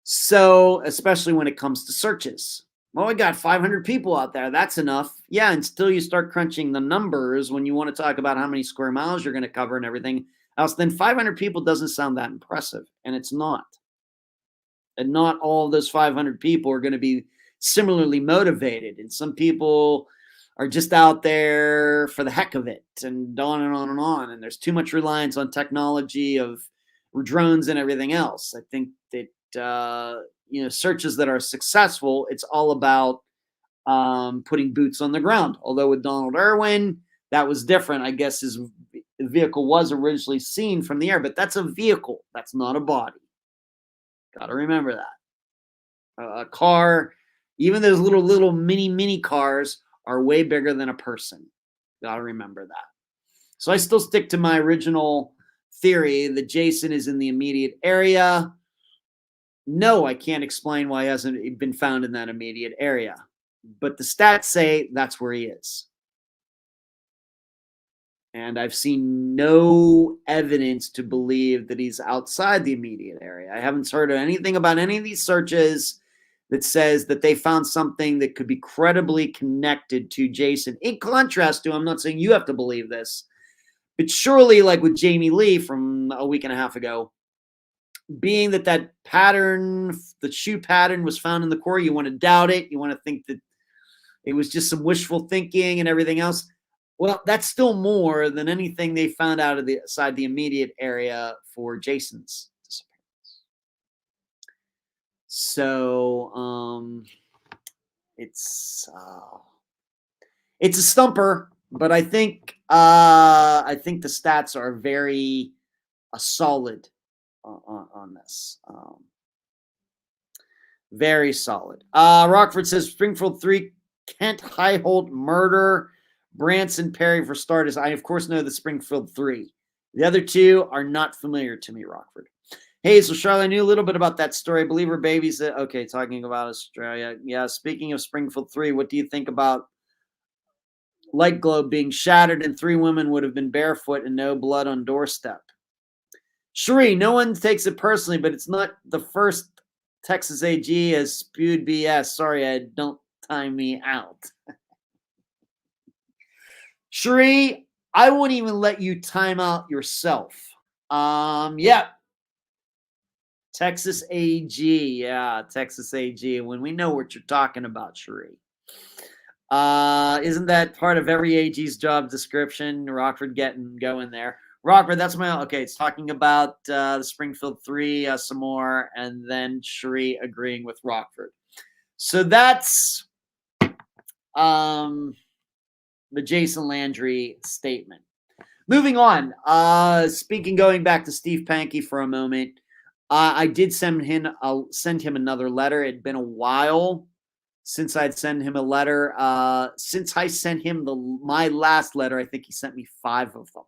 So, especially when it comes to searches. Well, we got 500 people out there. That's enough. Yeah, until you start crunching the numbers when you want to talk about how many square miles you're going to cover and everything else, then 500 people doesn't sound that impressive, and it's not. And not all of those 500 people are going to be similarly motivated. And some people are just out there for the heck of it, and on and on and on. And there's too much reliance on technology of drones and everything else. I think that searches that are successful, it's all about putting boots on the ground. Although with Donald Irwin, that was different. I guess his vehicle was originally seen from the air, but that's a vehicle. That's not a body. Got to remember that. A car, even those little mini cars are way bigger than a person. Got to remember that. So I still stick to my original theory that Jason is in the immediate area. No, I can't explain why he hasn't been found in that immediate area. But the stats say that's where he is. And I've seen no evidence to believe that he's outside the immediate area. I haven't heard of anything about any of these searches that says that they found something that could be credibly connected to Jason. In contrast to, I'm not saying you have to believe this, but surely, like with Jamie Lee from a week and a half ago, being that pattern, the shoe pattern was found in the core, you want to doubt it. You want to think that it was just some wishful thinking and everything else. Well, that's still more than anything they found out of outside the immediate area for Jason's disappearance. So it's a stumper, but I think the stats are very solid on this. Very solid. Rockford says Springfield 3, Kent Highholt murder. Branson Perry for starters. I, of course, know the Springfield 3. The other two are not familiar to me, Rockford. Hey, so Charlotte, I knew a little bit about that story. I believe her baby's okay, talking about Australia. Yeah, speaking of Springfield 3, what do you think about light globe being shattered and 3 women would have been barefoot and no blood on doorstep? Cherie, no one takes it personally, but it's not the first Texas AG has spewed BS. Sorry, I don't time me out. Cherie, I wouldn't even let you time out yourself. Yeah. Texas AG. Yeah, Texas AG. When we know what you're talking about, Cherie. Isn't that part of every AG's job description? Rockford going there. Rockford, that's okay. It's talking about the Springfield 3 some more, and then Cherie agreeing with Rockford. So that's the Jason Landry statement. Moving on. Going back to Steve Pankey for a moment. I did send him another letter. It'd been a while since I'd sent him a letter. Since I sent him my last letter, I think he sent me 5 of them.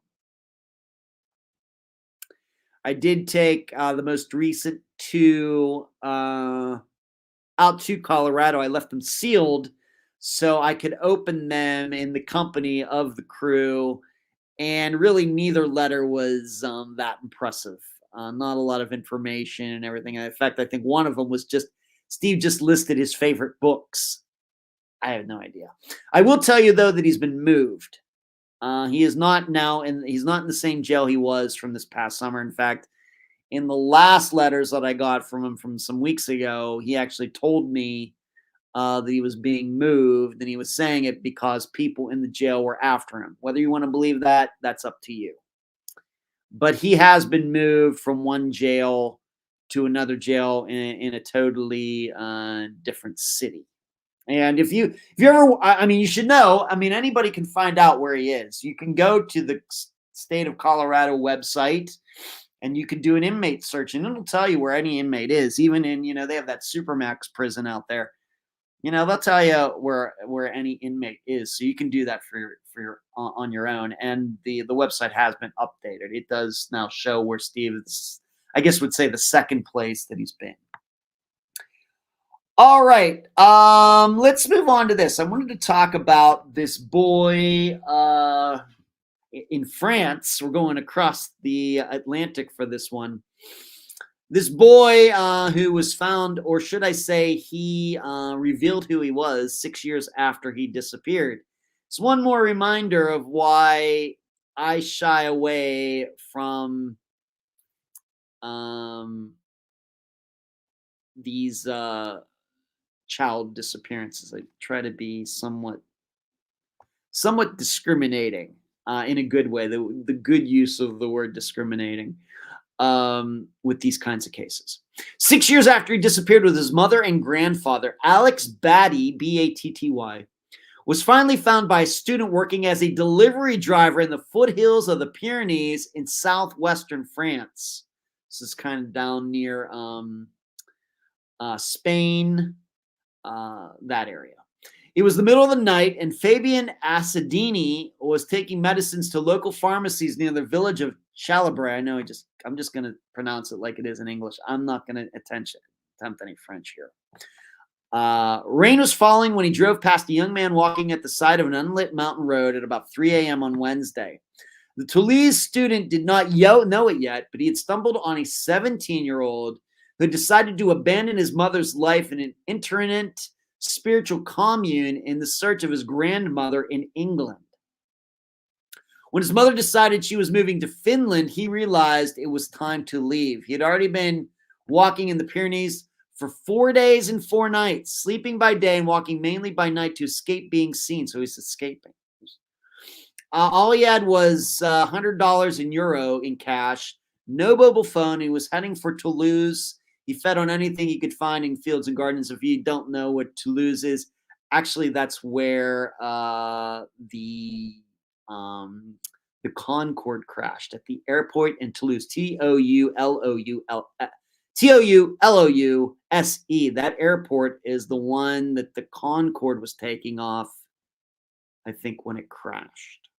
I did take the most recent 2 out to Colorado. I left them sealed so I could open them in the company of the crew. And really, neither letter was that impressive. Not a lot of information and everything. In fact, I think one of them was just Steve just listed his favorite books. I have no idea. I will tell you, though, that he's been moved. He is not now he's not in the same jail he was from this past summer. In fact, in the last letters that I got from him from some weeks ago, he actually told me that he was being moved, and he was saying it because people in the jail were after him. Whether you want to believe that, that's up to you. But he has been moved from one jail to another jail in a totally different city. And if you ever, I mean, you should know. I mean, anybody can find out where he is. You can go to the state of Colorado website, and you can do an inmate search, and it'll tell you where any inmate is. Even in, they have that Supermax prison out there. They'll tell you where any inmate is, so you can do that for your on your own. And the website has been updated. It does now show where Steve is, I guess would say, the second place that he's been. All right, let's move on to this. I wanted to talk about this boy in France. We're going across the Atlantic for this one. This boy who was found, or should I say he revealed who he was 6 years after he disappeared. It's one more reminder of why I shy away from these child disappearances. I try to be somewhat discriminating in a good way, the good use of the word discriminating. With these kinds of cases. 6 years after he disappeared with his mother and grandfather, Alex Batty, B-A-T-T-Y, was finally found by a student working as a delivery driver in the foothills of the Pyrenees in southwestern France. This is kind of down near Spain, that area. It was the middle of the night, and Fabian Assadini was taking medicines to local pharmacies near the village of Chalabray. I know I'm just going to pronounce it like it is in English. I'm not going to attempt any French here. Rain was falling when he drove past a young man walking at the side of an unlit mountain road at about 3 a.m. on Wednesday. The Toulouse student did not know it yet, but he had stumbled on a 17-year-old who decided to abandon his mother's life in an itinerant spiritual commune in the search of his grandmother in England. When his mother decided she was moving to Finland, he realized it was time to leave. He had already been walking in the Pyrenees for 4 days and 4 nights, sleeping by day and walking mainly by night to escape being seen. So he's escaping. All he had was $100 in euro in cash, no mobile phone. He was heading for Toulouse. He fed on anything he could find in fields and gardens. If you don't know what Toulouse is, actually that's where the Concorde crashed, at the airport in Toulouse. Toulouse. That airport is the one that the Concorde was taking off, I think, when it crashed.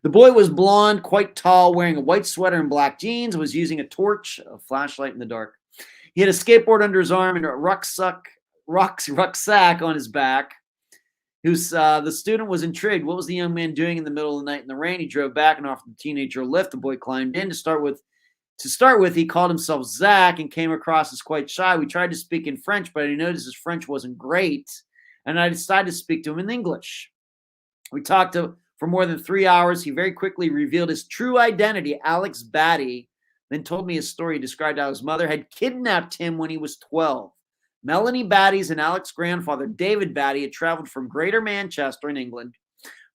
The boy was blonde, quite tall, wearing a white sweater and black jeans, was using a torch, a flashlight in the dark. He had a skateboard under his arm and a rucksack on his back. The student was intrigued. What was the young man doing in the middle of the night in the rain? He drove back and offered the teenager a lift. The boy climbed in. To start with, he called himself Zach and came across as quite shy. We tried to speak in French, but I noticed his French wasn't great, and I decided to speak to him in English. We talked for more than 3 hours. He very quickly revealed his true identity, Alex Batty, then told me his story. He described how his mother had kidnapped him when he was 12. Melanie Batty's and Alex's grandfather, David Batty, had traveled from Greater Manchester in England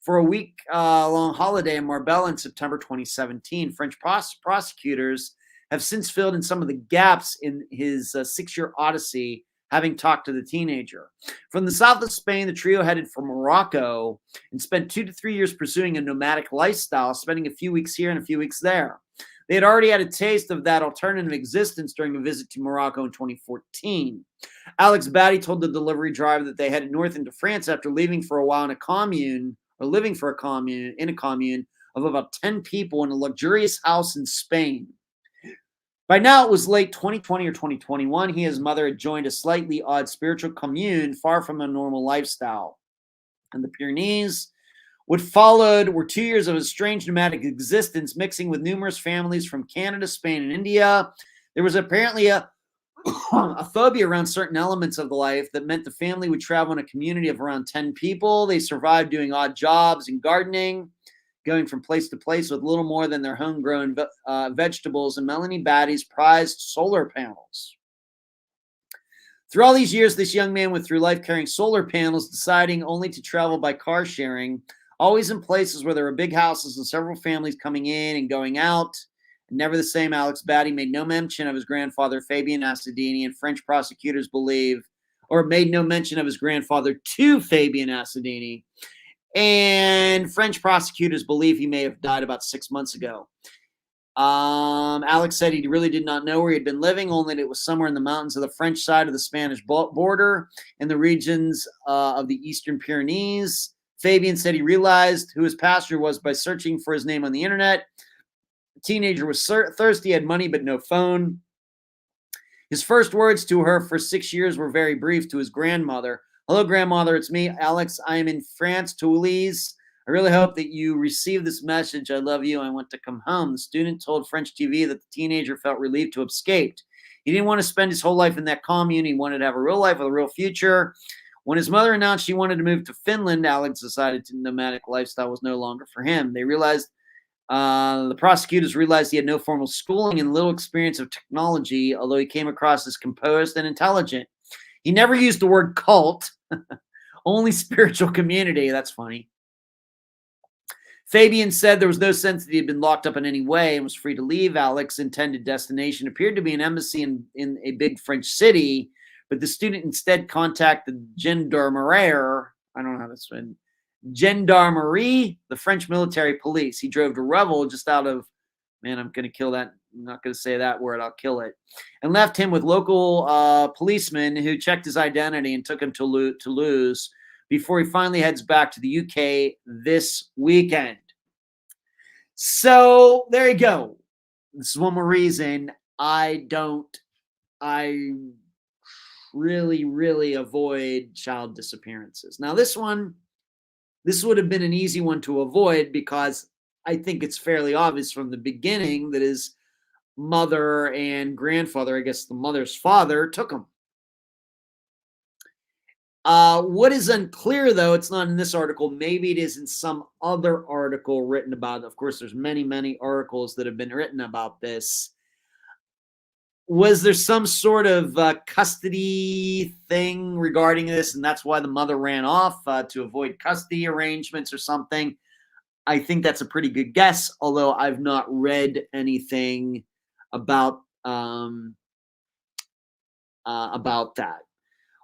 for a week-long holiday in Marbella in September 2017. French prosecutors have since filled in some of the gaps in his 6-year odyssey, having talked to the teenager. From the south of Spain, the trio headed for Morocco and spent 2 to 3 years pursuing a nomadic lifestyle, spending a few weeks here and a few weeks there. They had already had a taste of that alternative existence during a visit to Morocco in 2014. Alex Batty told the delivery driver that they headed north into France after leaving for a while in a commune, or living for a commune, in a commune of about 10 people in a luxurious house in Spain. By now, it was late 2020 or 2021. He and his mother had joined a slightly odd spiritual commune far from a normal lifestyle. In the Pyrenees, what followed were 2 years of a strange nomadic existence, mixing with numerous families from Canada, Spain, and India. There was apparently a phobia around certain elements of the life that meant the family would travel in a community of around 10 people. They survived doing odd jobs and gardening, going from place to place with little more than their homegrown vegetables and Melanie Batty's prized solar panels. Through all these years, this young man went through life carrying solar panels, deciding only to travel by car sharing, always in places where there were big houses and several families coming in and going out. Never the same, Alex Batty made no mention of his grandfather, Fabian Assadini, and French prosecutors believe or made no mention of his grandfather to Fabian Assadini. And French prosecutors believe he may have died about 6 months ago. Alex said he really did not know where he had been living, only that it was somewhere in the mountains of the French side of the Spanish border in the regions of the Eastern Pyrenees. Fabian said he realized who his pastor was by searching for his name on the internet. The teenager was thirsty, had money, but no phone. His first words to her for 6 years were very brief to his grandmother. Hello, grandmother. It's me, Alex. I am in France, Toulouse. I really hope that you receive this message. I love you. I want to come home. The student told French TV that the teenager felt relieved to have escaped. He didn't want to spend his whole life in that commune. He wanted to have a real life with a real future. When his mother announced she wanted to move to Finland, Alex decided the nomadic lifestyle was no longer for him. The prosecutors realized he had no formal schooling and little experience of technology, although he came across as composed and intelligent. He never used the word cult, only spiritual community. That's funny. Fabian said there was no sense that he had been locked up in any way and was free to leave. Alex's intended destination appeared to be an embassy in a big French city, but the student instead contacted gendarmerie. I don't know how to say it. Gendarmerie, the French military police. He drove to Revel just out of, man, I'm going to kill that. I'm not going to say that word. I'll kill it. And left him with local policemen who checked his identity and took him to Toulouse before he finally heads back to the UK this weekend. So there you go. This is one more reason I really, really avoid child disappearances. Now, this would have been an easy one to avoid because I think it's fairly obvious from the beginning that his mother and grandfather, I guess the mother's father, took him. What is unclear, though, it's not in this article. Maybe it is in some other article written about it. Of course, there's many, many articles that have been written about this. Was there some sort of custody thing regarding this, and that's why the mother ran off to avoid custody arrangements or something? I think that's a pretty good guess, although I've not read anything about that.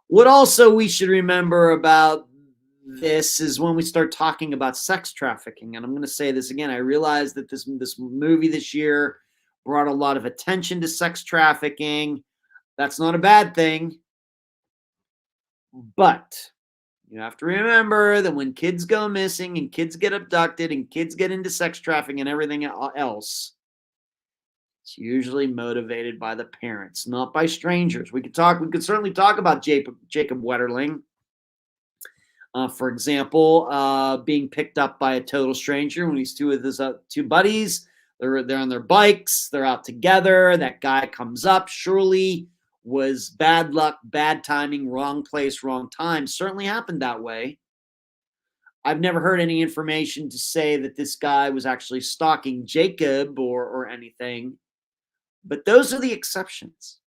What also we should remember about this is when we start talking about sex trafficking, and I'm going to say this again. I realize that this movie this year brought a lot of attention to sex trafficking. That's not a bad thing. But you have to remember that when kids go missing and kids get abducted and kids get into sex trafficking and everything else, it's usually motivated by the parents, not by strangers. We could certainly talk about Jacob Wetterling, for example, being picked up by a total stranger when he's with his two buddies. They're on their bikes. They're out together. That guy comes up. Surely was bad luck, bad timing, wrong place, wrong time. Certainly happened that way. I've never heard any information to say that this guy was actually stalking Jacob or anything. But those are the exceptions.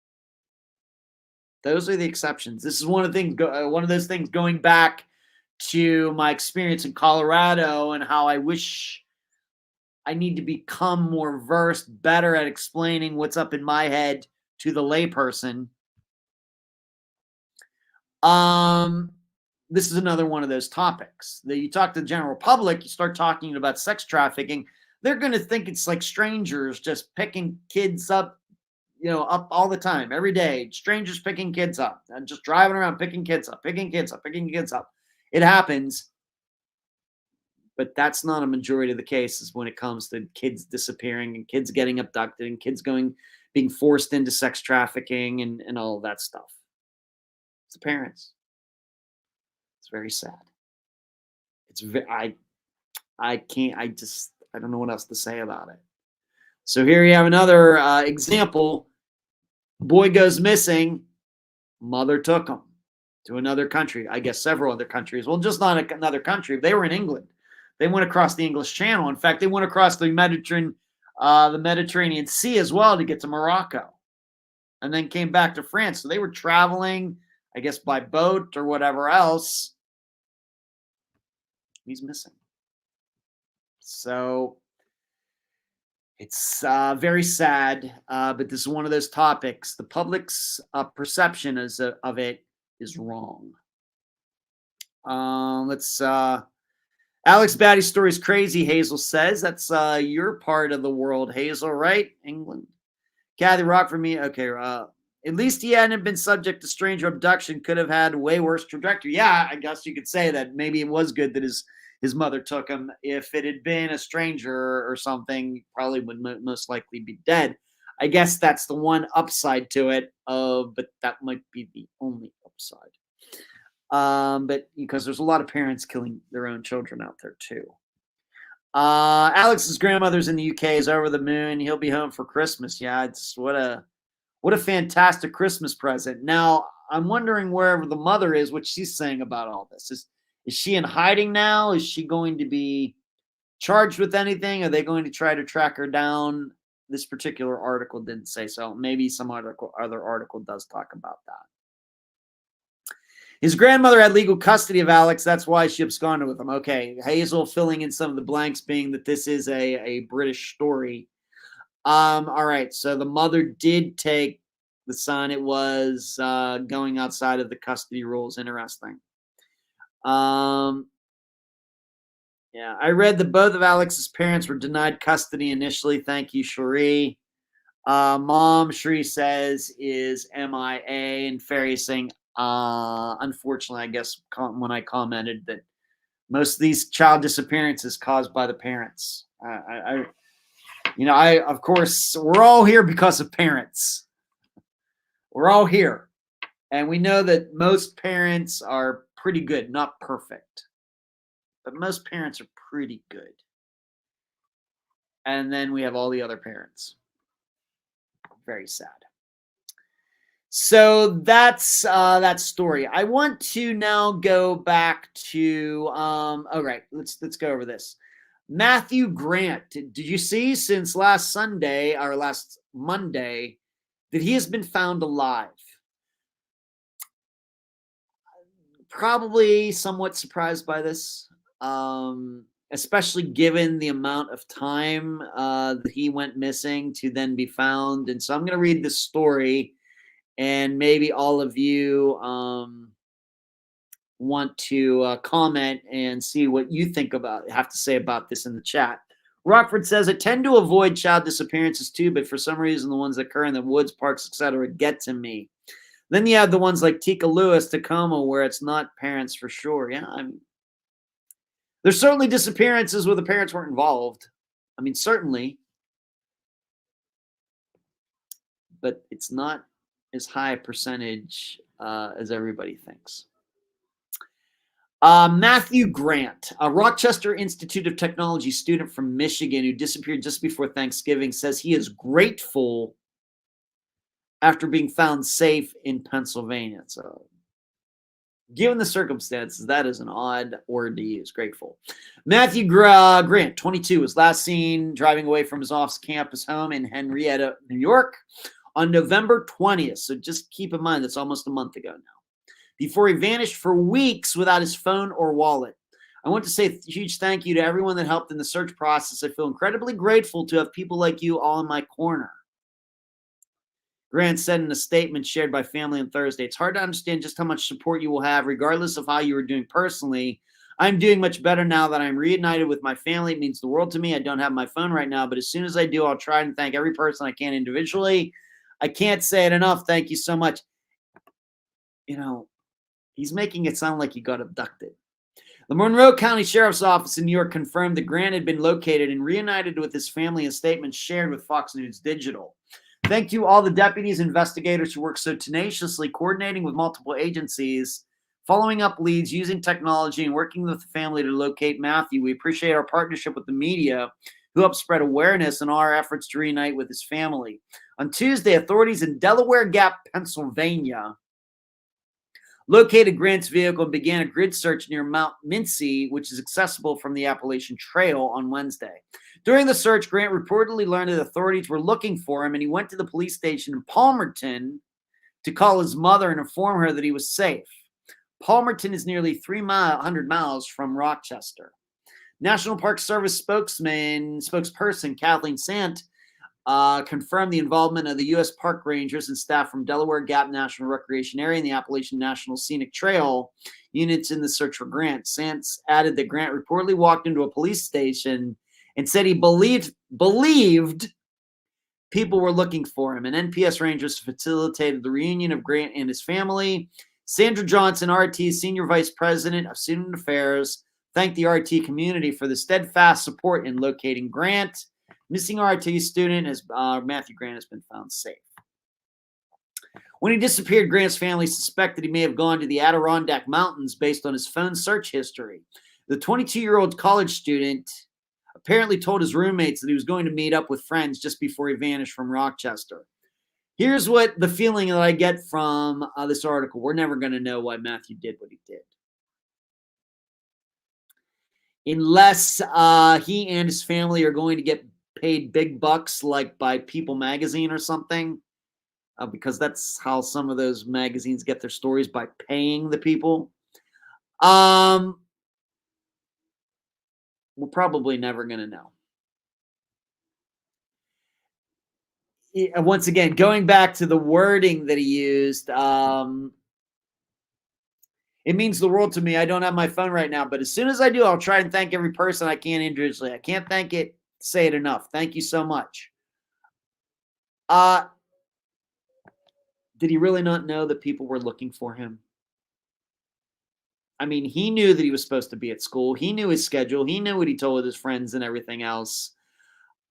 Those are the exceptions. This is one of those things going back to my experience in Colorado and how I wish I need to become more versed, better at explaining what's up in my head to the layperson. This is another one of those topics that you talk to the general public, you start talking about sex trafficking, they're going to think it's like strangers just picking kids up, up all the time, every day. Strangers picking kids up and just driving around picking kids up. It happens. But that's not a majority of the cases when it comes to kids disappearing and kids getting abducted and kids being forced into sex trafficking and all of that stuff. It's the parents. It's very sad. I don't know what else to say about it. So here you have another example. Boy goes missing. Mother took him to another country. I guess several other countries. Well, just not another country. They were in England. They went across the English Channel. In fact, they went across the Mediterranean Sea as well to get to Morocco, and then came back to France. So they were traveling, I guess, by boat or whatever else. He's missing. So it's very sad, but this is one of those topics. The public's perception of it is wrong. Alex Batty's story is crazy, Hazel says. That's your part of the world, Hazel, right? England. Kathy Rock for me. Okay, at least he hadn't been subject to stranger abduction. Could have had way worse trajectory. Yeah, I guess you could say that maybe it was good that his mother took him. If it had been a stranger or something, probably would most likely be dead. I guess that's the one upside to it. But that might be the only upside. But because there's a lot of parents killing their own children out there too. Alex's grandmother's in the UK, is over the moon. He'll be home for Christmas. Yeah, it's what a fantastic Christmas present. Now, I'm wondering wherever the mother is, what she's saying about all this. Is she in hiding now? Is she going to be charged with anything? Are they going to try to track her down? This particular article didn't say so. Maybe some other article does talk about that. His grandmother had legal custody of Alex. That's why she absconded with him. Okay, Hazel filling in some of the blanks, being that this is a British story. All right, so the mother did take the son. It was going outside of the custody rules. Interesting. Yeah, I read that both of Alex's parents were denied custody initially. Thank you, Cherie. Mom, Cherie says, is MIA, and Ferry saying, unfortunately, I guess when I commented that most of these child disappearances caused by the parents. Of course, we're all here because of parents. We're all here. And we know that most parents are pretty good, not perfect. But most parents are pretty good. And then we have all the other parents. Very sad. So that's that story. I want to now go back to all right, let's go over this. Matthew Grant, did you see since last Sunday or last Monday that he has been found alive? Probably somewhat surprised by this, especially given the amount of time that he went missing to then be found. And so I'm going to read this story, and maybe all of you want to comment and see what you have to say about this in the chat. Rockford says, I tend to avoid child disappearances too, but for some reason the ones that occur in the woods, parks, etc. get to me. Then you have the ones like Tika Lewis, Tacoma, where it's not parents for sure. Yeah, there's certainly disappearances where the parents weren't involved. I mean, certainly. But it's not as high a percentage as everybody thinks. Matthew Grant, a Rochester Institute of Technology student from Michigan who disappeared just before Thanksgiving, says he is grateful after being found safe in Pennsylvania. So, given the circumstances, that is an odd word to use, grateful. Matthew Grant, 22, was last seen driving away from his off-campus home in Henrietta, New York on November 20th. So just keep in mind, that's almost a month ago now. Before he vanished for weeks without his phone or wallet. I want to say a huge thank you to everyone that helped in the search process. I feel incredibly grateful to have people like you all in my corner. Grant said in a statement shared by family on Thursday, it's hard to understand just how much support you will have, regardless of how you are doing personally. I'm doing much better now that I'm reunited with my family. It means the world to me. I don't have my phone right now, but as soon as I do, I'll try and thank every person I can individually. I can't say it enough. Thank you so much. He's making it sound like he got abducted. The Monroe County Sheriff's Office in New York confirmed that Grant had been located and reunited with his family in statements shared with Fox News Digital. Thank you all the deputies, investigators who work so tenaciously, coordinating with multiple agencies, following up leads, using technology, and working with the family to locate Matthew. We appreciate our partnership with the media, who helped spread awareness in our efforts to reunite with his family. On Tuesday, authorities in Delaware Gap, Pennsylvania, located Grant's vehicle and began a grid search near Mount Mincy, which is accessible from the Appalachian Trail, on Wednesday. During the search, Grant reportedly learned that authorities were looking for him, and he went to the police station in Palmerton to call his mother and inform her that he was safe. Palmerton is nearly 300 miles from Rochester. National Park Service spokesperson Kathleen Sant confirmed the involvement of the U.S. Park Rangers and staff from Delaware Gap National Recreation Area and the Appalachian National Scenic Trail units in the search for Grant. Sants added that Grant reportedly walked into a police station and said he believed people were looking for him, and NPS Rangers facilitated the reunion of Grant and his family. Sandra Johnson, RT's Senior Vice President of Student Affairs, thanked the RT community for the steadfast support in locating Grant. Missing RT student as Matthew Grant has been found safe. When he disappeared, Grant's family suspected he may have gone to the Adirondack Mountains based on his phone search history. The 22-year-old college student apparently told his roommates that he was going to meet up with friends just before he vanished from Rochester. Here's what the feeling that I get from this article. We're never going to know why Matthew did what he did. Unless he and his family are going to get paid big bucks like by People magazine or something, because that's how some of those magazines get their stories, by paying the people. We're probably never going to know. Once again, going back to the wording that he used, it means the world to me. I don't have my phone right now, but as soon as I do, I'll try and thank every person I can individually. I can't say it enough. Thank you so much. Did he really not know that people were looking for him? I mean, he knew that he was supposed to be at school. He knew his schedule. He knew what he told his friends and everything else.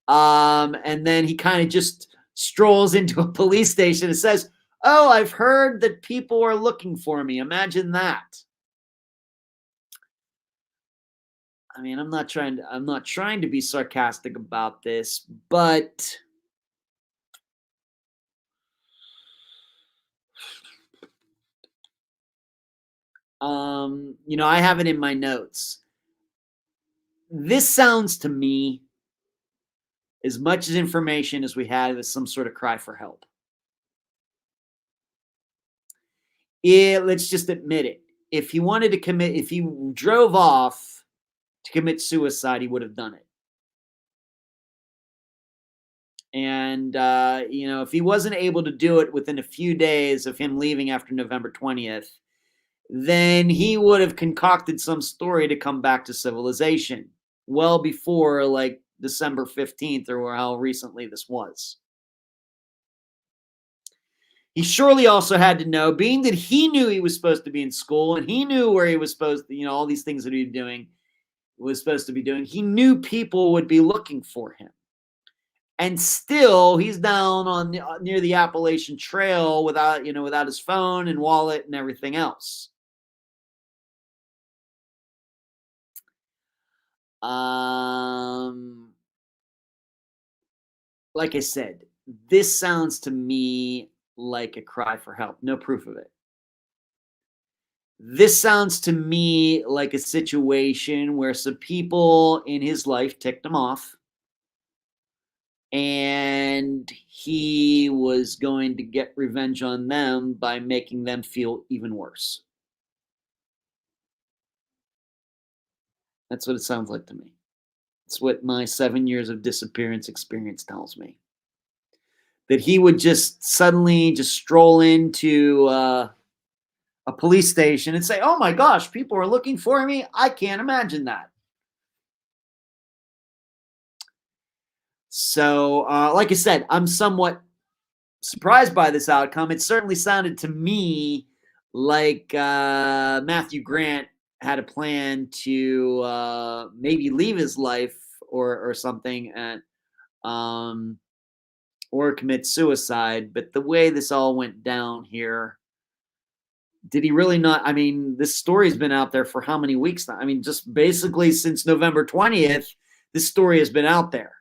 And then he kind of just strolls into a police station and says, "Oh, I've heard that people are looking for me." Imagine that. I mean, I'm not trying to be sarcastic about this, but I have it in my notes. This sounds to me, as much as information as we had, as some sort of cry for help. Let's just admit it. If he drove off to commit suicide, he would have done it. And, if he wasn't able to do it within a few days of him leaving after November 20th, then he would have concocted some story to come back to civilization well before like December 15th or how recently this was. He surely also had to know, being that he knew he was supposed to be in school and he knew where he was supposed to, all these things that he was supposed to be doing. He knew people would be looking for him. And still, he's down near the Appalachian Trail without his phone and wallet and everything else. Like I said, this sounds to me like a cry for help. No proof of it. This sounds to me like a situation where some people in his life ticked him off, and he was going to get revenge on them by making them feel even worse. That's what it sounds like to me. It's what my 7 years of disappearance experience tells me. That he would just suddenly just stroll into a police station and say, "Oh my gosh, people are looking for me." I can't imagine that. So, like I said, I'm somewhat surprised by this outcome. It certainly sounded to me like Matthew Grant had a plan to maybe leave his life or something, or commit suicide. But the way this all went down here, did he really not? I mean, this story's been out there for how many weeks now? I mean, just basically since November 20th, this story has been out there.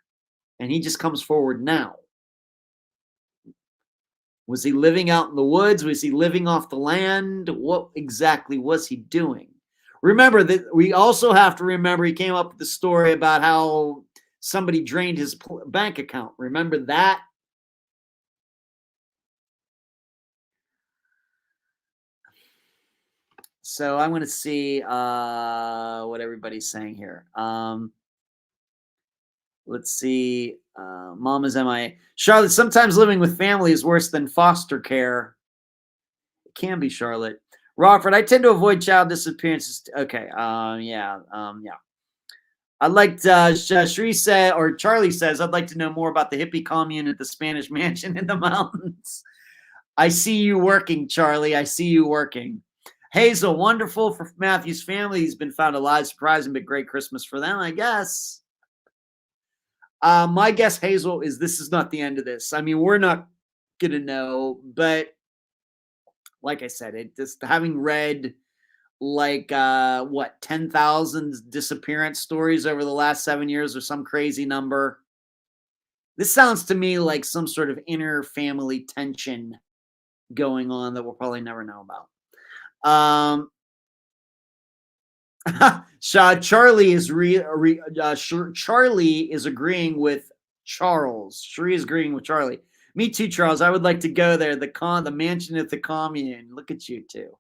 And he just comes forward now. Was he living out in the woods? Was he living off the land? What exactly was he doing? Remember that we also have to remember he came up with the story about how somebody drained his bank account. Remember that? So I'm going to see what everybody's saying here. Let's see. Mama's MIA. Charlotte, sometimes living with family is worse than foster care. It can be, Charlotte. Rockford, I tend to avoid child disappearances. Okay. Yeah. I'd like to, Shree said, or Charlie says, I'd like to know more about the hippie commune at the Spanish mansion in the mountains. I see you working, Charlie. I see you working. Hazel, wonderful for Matthew's family. He's been found alive. Surprising, but great Christmas for them, I guess. My guess, Hazel, is this is not the end of this. I mean, we're not going to know, but like I said, it just having read like 10,000 disappearance stories over the last 7 years or some crazy number. This sounds to me like some sort of inner family tension going on that we'll probably never know about. Charlie is Charlie is agreeing with Charles. Shree is agreeing with Charlie. Me too, Charles. I would like to go there. The mansion at the commune. Look at you two.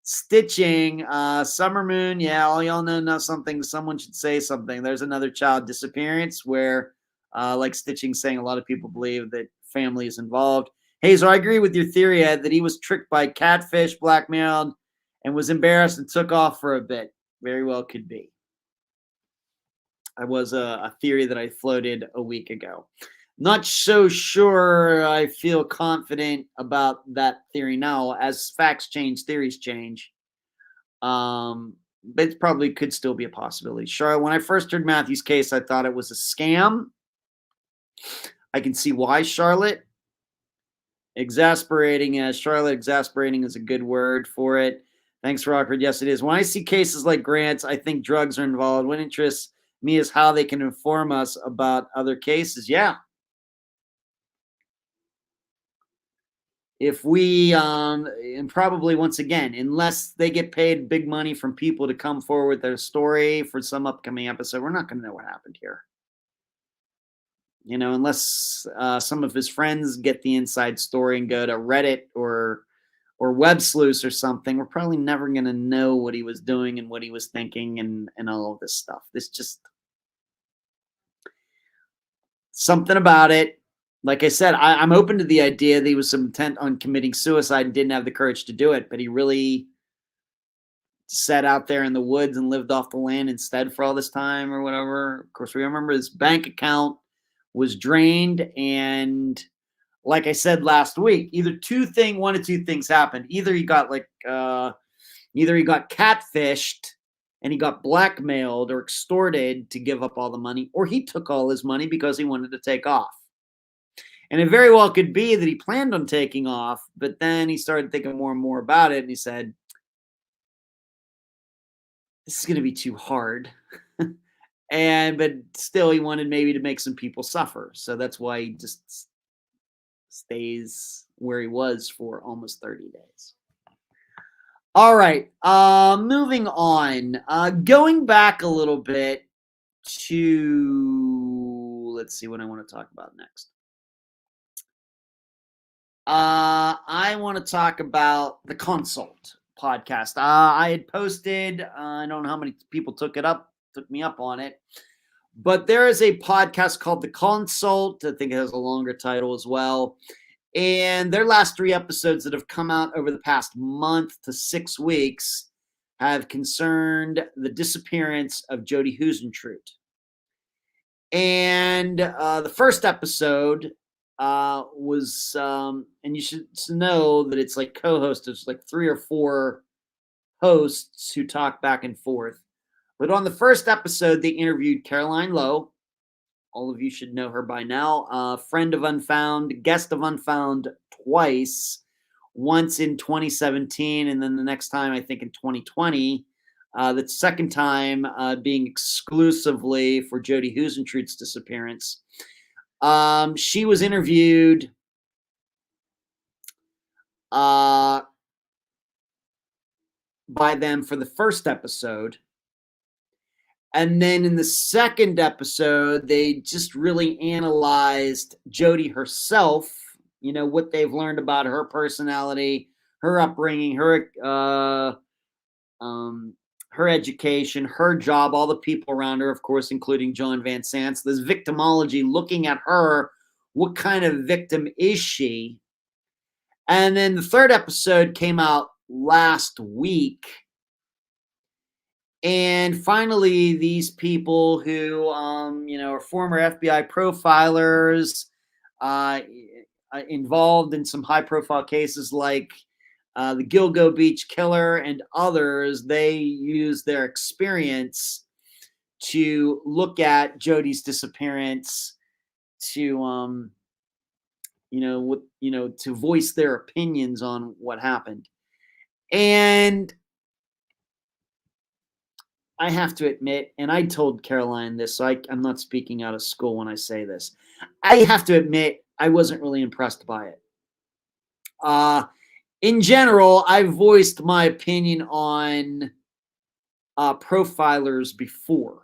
Stitching, Summer Moon. Yeah, all y'all know something. Someone should say something. There's another child disappearance where, like Stitching saying, a lot of people believe that family is involved. Hazel, I agree with your theory, Ed, that he was tricked by catfish, blackmailed, and was embarrassed and took off for a bit. Very well could be. That was a theory that I floated a week ago. Not so sure I feel confident about that theory now. As facts change, theories change. But it probably could still be a possibility. Charlotte, when I first heard Matthew's case, I thought it was a scam. I can see why, Charlotte. Exasperating, Charlotte, exasperating is a good word for it. Thanks, Rockford. Yes, it is. When I see cases like Grant's, I think drugs are involved. What interests me is how they can inform us about other cases. Yeah. If we, and probably once again, unless they get paid big money from people to come forward with their story for some upcoming episode, we're not going to know what happened here. You know, unless some of his friends get the inside story and go to Reddit or Web Sleuths or something, we're probably never going to know what he was doing and what he was thinking and all of this stuff. This just something about it. Like I said, I'm open to the idea that he was intent on committing suicide and didn't have the courage to do it, but he really sat out there in the woods and lived off the land instead for all this time or whatever. Of course, we remember his bank account was drained, and like I said last week, one of two things happened. Either he got catfished and he got blackmailed or extorted to give up all the money, or he took all his money because he wanted to take off. And it very well could be that he planned on taking off, but then he started thinking more and more about it, and he said, this is going to be too hard. But still he wanted maybe to make some people suffer. So that's why he just stays where he was for almost 30 days. All right. Moving on. Going back a little bit to, let's see what I want to talk about next. I want to talk about the Consult podcast. I had posted, I don't know how many people took me up on it, but there is a podcast called The Consult. I think it has a longer title as well. And their last 3 episodes that have come out over the past month to 6 weeks have concerned the disappearance of Jody Huisentruit. And the first episode was, and you should know that it's like co-hosts. There's like 3 or 4 hosts who talk back and forth. But on the first episode, they interviewed Caroline Lowe. All of you should know her by now. Friend of Unfound, guest of Unfound twice. Once in 2017, and then the next time, I think, in 2020. The second time being exclusively for Jody Huisentruit's disappearance. She was interviewed by them for the first episode. And then in the second episode, they just really analyzed Jody herself, you know, what they've learned about her personality, her upbringing, her her education, her job, all the people around her, of course, including John Van Sant. This victimology, looking at her, what kind of victim is she? And then the third episode came out last week. And finally, these people who, are former FBI profilers, involved in some high-profile cases like the Gilgo Beach killer and others, they use their experience to look at Jody's disappearance to, to voice their opinions on what happened. And I have to admit, and I told Caroline this, so I'm not speaking out of school when I say this. I have to admit, I wasn't really impressed by it. In general, I've voiced my opinion on profilers before.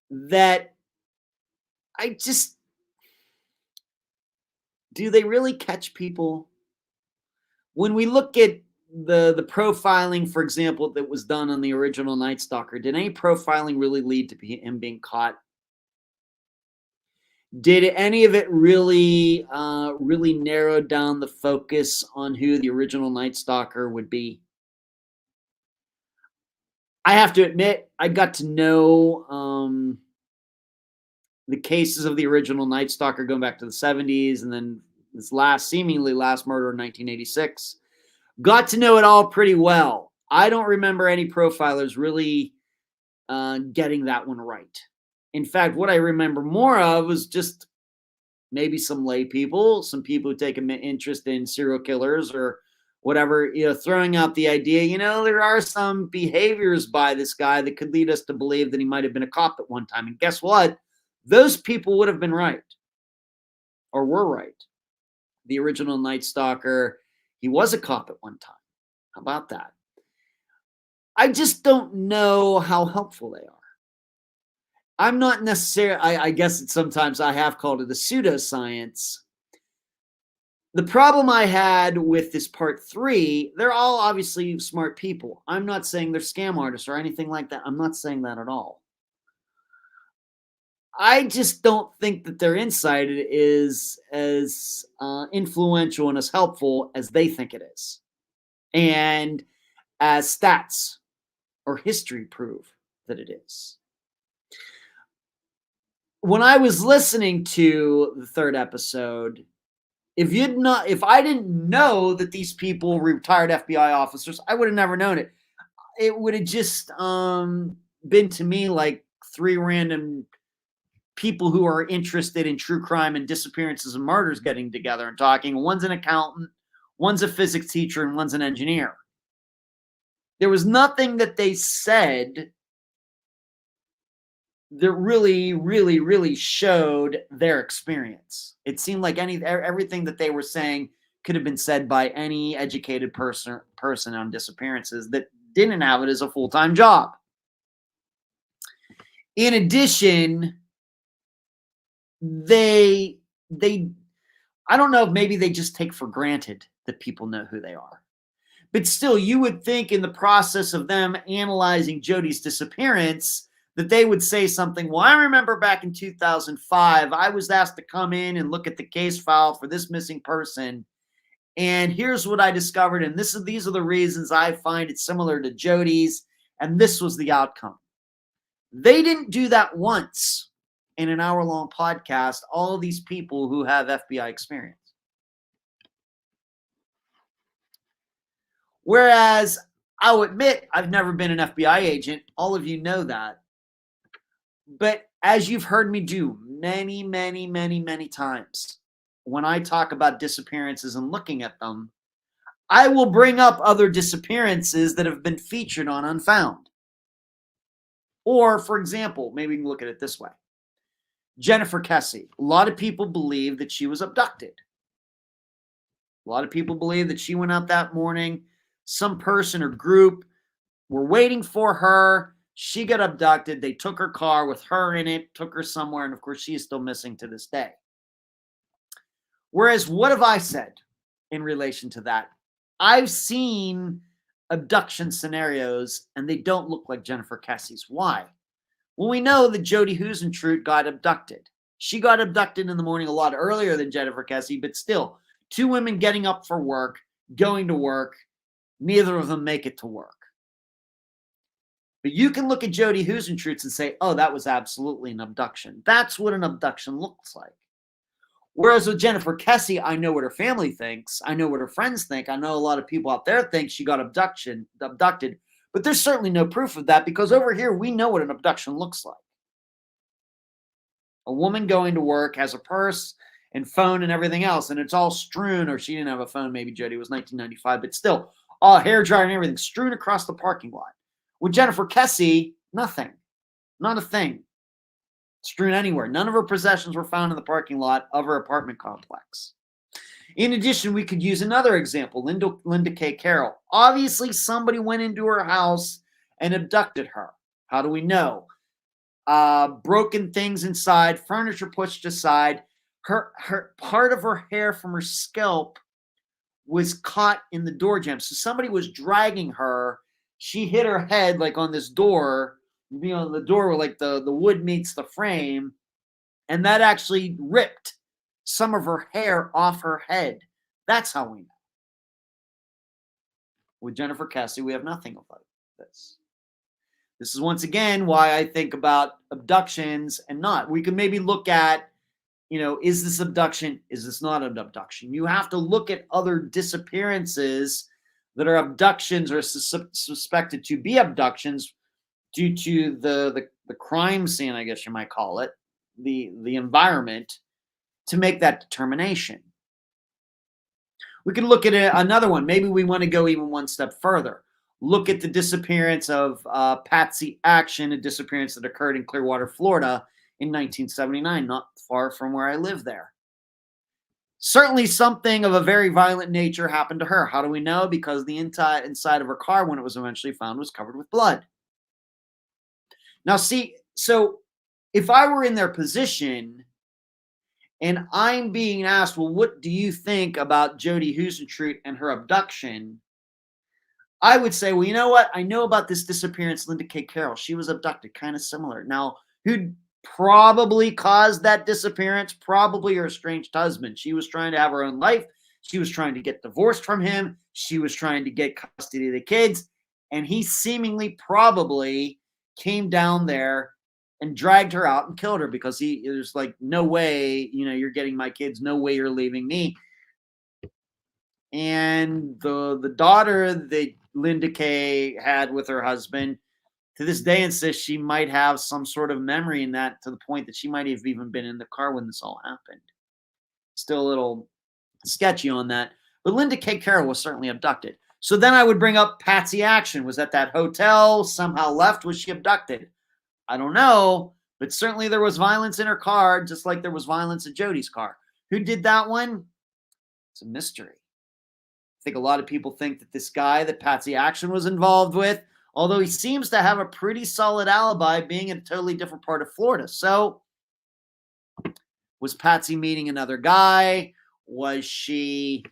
That do they really catch people? When we look at the profiling, for example, that was done on the original Night Stalker, did any profiling really lead to him being caught? Did any of it really narrow down the focus on who the original Night Stalker would be? I have to admit, I got to know the cases of the original Night Stalker going back to the 70s, and then this seemingly last murder in 1986. Got to know it all pretty well. I don't remember any profilers really getting that one right. In fact, what I remember more of was just maybe some lay people, some people who take an interest in serial killers or whatever, throwing out the idea, there are some behaviors by this guy that could lead us to believe that he might have been a cop at one time. And guess what? Those people would have been right, or were right. The original Night Stalker, he was a cop at one time. How about that? I just don't know how helpful they are. I'm not necessarily, I guess sometimes I have called it a pseudoscience. The problem I had with this part 3, they're all obviously smart people. I'm not saying they're scam artists or anything like that. I'm not saying that at all. I just don't think that their insight is as influential and as helpful as they think it is. And as stats or history prove that it is. When I was listening to the third episode, if I didn't know that these people were retired FBI officers, I would have never known it. It would have just been to me like 3 random people who are interested in true crime and disappearances and murders getting together and talking. One's an accountant, one's a physics teacher, and one's an engineer. There was nothing that they said that really, really, really showed their experience. It seemed like everything that they were saying could have been said by any educated person on disappearances that didn't have it as a full-time job. In addition, I don't know if maybe they just take for granted that people know who they are. But still, you would think in the process of them analyzing Jody's disappearance that they would say something, well, I remember back in 2005, I was asked to come in and look at the case file for this missing person. And here's what I discovered. And these are the reasons I find it similar to Jody's. And this was the outcome. They didn't do that once in an hour-long podcast, all these people who have FBI experience. Whereas I'll admit I've never been an FBI agent. All of you know that. But as you've heard me do many, many, many, many times, when I talk about disappearances and looking at them, I will bring up other disappearances that have been featured on Unfound. Or, for example, maybe we can look at it this way. Jennifer Kesse. A lot of people believe that she was abducted. A lot of people believe that she went out that morning. Some person or group were waiting for her. She got abducted. They took her car with her in it, took her somewhere, and of course, she is still missing to this day. Whereas, what have I said in relation to that? I've seen abduction scenarios, and they don't look like Jennifer Kessie's. Why? Well, we know that Jody Huisentruit got abducted. She got abducted in the morning a lot earlier than Jennifer Kessie, but still, two women getting up for work, going to work, neither of them make it to work. But you can look at Jody Huisentruit and say, oh, that was absolutely an abduction. That's what an abduction looks like. Whereas with Jennifer Kessie, I know what her family thinks. I know what her friends think. I know a lot of people out there think she got abducted. But there's certainly no proof of that, because over here, we know what an abduction looks like. A woman going to work has a purse and phone and everything else, and it's all strewn, or she didn't have a phone. Maybe Jody was 1995, but still, all hair dryer and everything strewn across the parking lot. With Jennifer Kessie, nothing. Not a thing. Strewn anywhere. None of her possessions were found in the parking lot of her apartment complex. In addition, we could use another example, Linda K. Carroll. Obviously, somebody went into her house and abducted her. How do we know? Broken things inside, furniture pushed aside. Her part of her hair from her scalp was caught in the door jamb. So somebody was dragging her. She hit her head like on this door, the door where like the wood meets the frame, and that actually ripped some of her hair off her head. That's how we know. With Jennifer Kessie, we have nothing about this. This is once again why I think about abductions and not. We could maybe look at, is this abduction? Is this not an abduction? You have to look at other disappearances that are abductions or suspected to be abductions due to the crime scene, I guess you might call it, the environment, to make that determination. We can look at another one. Maybe we want to go even one step further. Look at the disappearance of Patsy Action, a disappearance that occurred in Clearwater, Florida in 1979, not far from where I live there. Certainly something of a very violent nature happened to her. How do we know? Because the inside of her car, when it was eventually found, was covered with blood. Now, see, so if I were in their position and I'm being asked, well, what do you think about Jody Huisentruit and her abduction? I would say, well, you know what? I know about this disappearance, Linda K. Carroll. She was abducted, kind of similar. Now, who probably caused that disappearance? Probably her estranged husband. She was trying to have her own life. She was trying to get divorced from him. She was trying to get custody of the kids. And he seemingly probably came down there and dragged her out and killed her, because there's like, no way, you're getting my kids. No way you're leaving me. And the daughter that Linda K had with her husband, to this day, insists she might have some sort of memory in that, to the point that she might have even been in the car when this all happened. Still a little sketchy on that. But Linda K. Carroll was certainly abducted. So then I would bring up Patsy Action. Was at that hotel, somehow left. Was she abducted? I don't know. But certainly there was violence in her car, just like there was violence in Jody's car. Who did that one? It's a mystery. I think a lot of people think that this guy that Patsy Action was involved with, although he seems to have a pretty solid alibi, being in a totally different part of Florida. So was Patsy meeting another guy? Was she,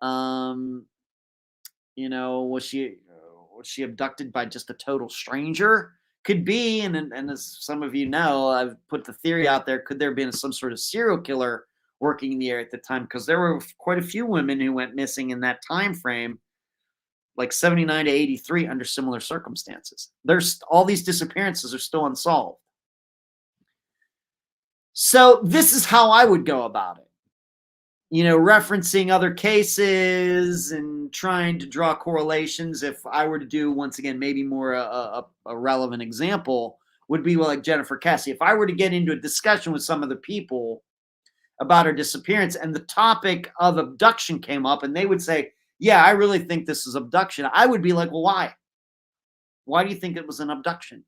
was she abducted by just a total stranger? Could be. And as some of you know, I've put the theory out there, could there have been some sort of serial killer working in the area at the time? Because there were quite a few women who went missing in that time frame, like 79 to 83, under similar circumstances. There's all these disappearances are still unsolved. So this is how I would go about it. Referencing other cases and trying to draw correlations. If I were to do, once again, maybe more a relevant example, would be like Jennifer Kessie. If I were to get into a discussion with some of the people about her disappearance and the topic of abduction came up, and they would say, yeah, I really think this is abduction, I would be like, well, why? Why do you think it was an abduction?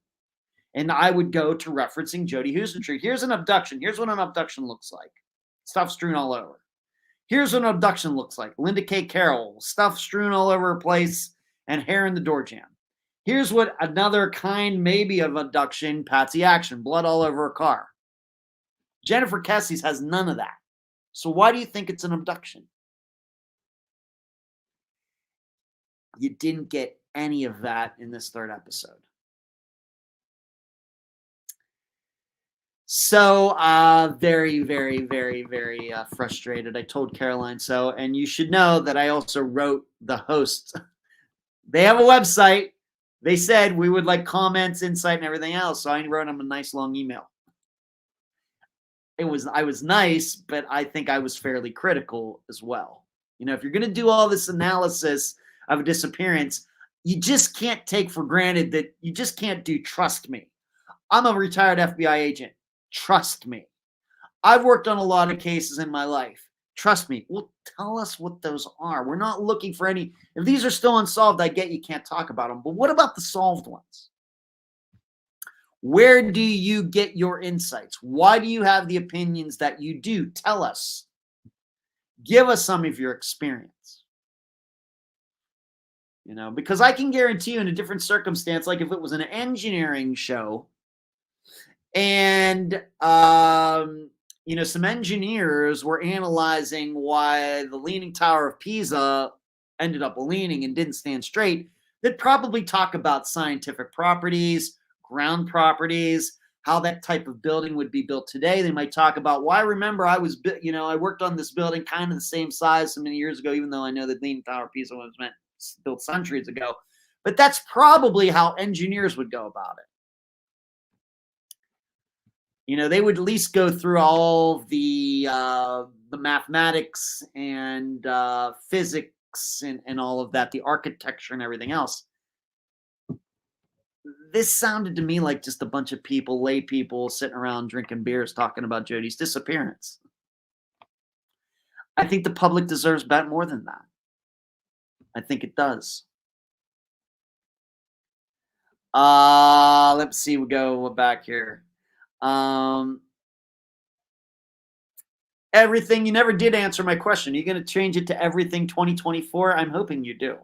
And I would go to referencing Jody Huisentruit. Here's an abduction. Here's what an abduction looks like. Stuff strewn all over. Here's what an abduction looks like. Linda K. Carroll, stuff strewn all over her place and hair in the door jamb. Here's what another kind maybe of abduction, Patsy Action, blood all over her car. Jennifer Kessie's has none of that. So why do you think it's an abduction? You didn't get any of that in this third episode. So very, very, very, very frustrated. I told Caroline so. And you should know that I also wrote the hosts. They have a website. They said we would like comments, insight, and everything else. So I wrote them a nice long email. I was nice, but I think I was fairly critical as well. You know, if you're going to do all this analysis of a disappearance, you just can't take for granted that you just can't do trust me. I'm a retired FBI agent. Trust me. I've worked on a lot of cases in my life. Trust me. Well, tell us what those are. We're not looking for any. If these are still unsolved, I get you can't talk about them. But what about the solved ones? Where do you get your insights? Why do you have the opinions that you do? Tell us. Give us some of your experience. You know, because I can guarantee you in a different circumstance, like if it was an engineering show and, you know, some engineers were analyzing why the Leaning Tower of Pisa ended up leaning and didn't stand straight, they'd probably talk about scientific properties, ground properties, how that type of building would be built today. They might talk about, well, I remember I worked on this building kind of the same size so many years ago, even though I know that Leaning Tower of Pisa was built centuries ago. But that's probably how engineers would go about it. You know, they would at least go through all the mathematics and physics and all of that, the architecture and everything else. This sounded to me like just a bunch of people, lay people, sitting around drinking beers talking about Jody's disappearance. I think the public deserves better more than that. I think it does. Let's see. We go back here. Everything. You never did answer my question. Are you going to change it to everything 2024? I'm hoping you do.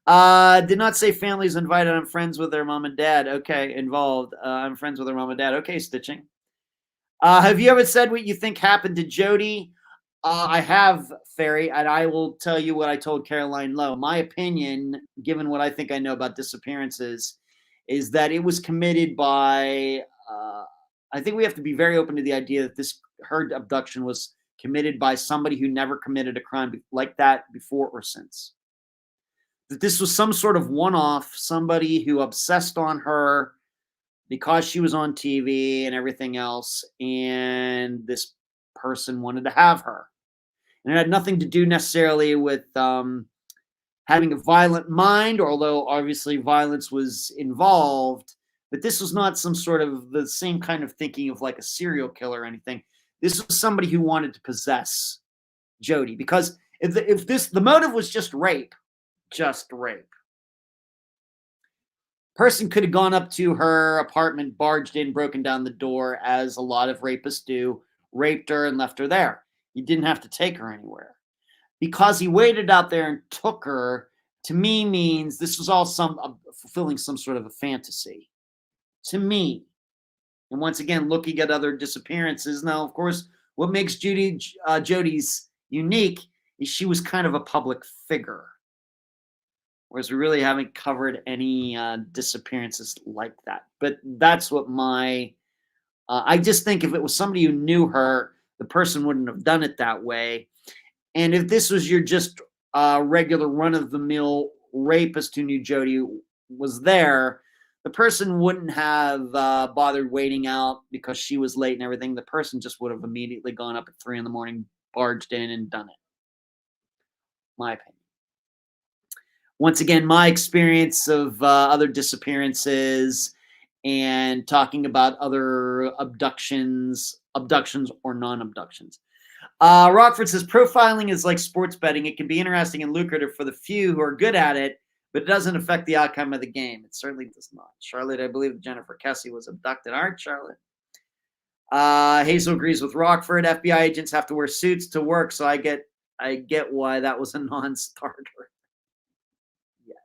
Did not say family's invited. I'm friends with their mom and dad. Okay, involved. I'm friends with their mom and dad. Okay, stitching. Have you ever said what you think happened to Jody? I have, Ferry, and I will tell you what I told Caroline Lowe. My opinion, given what I think I know about disappearances, is that it was committed by, I think we have to be very open to the idea that her abduction was committed by somebody who never committed a crime like that before or since. That this was some sort of one-off, somebody who obsessed on her because she was on TV and everything else, and this person wanted to have her. And it had nothing to do necessarily with having a violent mind, although obviously violence was involved, but this was not some sort of the same kind of thinking of like a serial killer or anything. This was somebody who wanted to possess Jody, because if the motive was just rape, person could have gone up to her apartment, barged in, broken down the door, as a lot of rapists do, raped her and left her there. He didn't have to take her anywhere. Because he waited out there and took her, to me means this was all fulfilling some sort of a fantasy. To me. And once again, looking at other disappearances. Now, of course, what makes Jody's unique is she was kind of a public figure. Whereas we really haven't covered any disappearances like that. But that's what I just think if it was somebody who knew her, the person wouldn't have done it that way. And if this was your just regular run-of-the-mill rapist who knew Jody was there, the person wouldn't have bothered waiting out because she was late and everything. The person just would have immediately gone up at 3 a.m, barged in and done it. My opinion. Once again, my experience of other disappearances and talking about other abductions or non-abductions. Rockford says, profiling is like sports betting. It can be interesting and lucrative for the few who are good at it, but it doesn't affect the outcome of the game. It certainly does not. Charlotte, I believe Jennifer Kessie was abducted. All right, Charlotte. Hazel agrees with Rockford. FBI agents have to wear suits to work, so I get why that was a non-starter. Yes.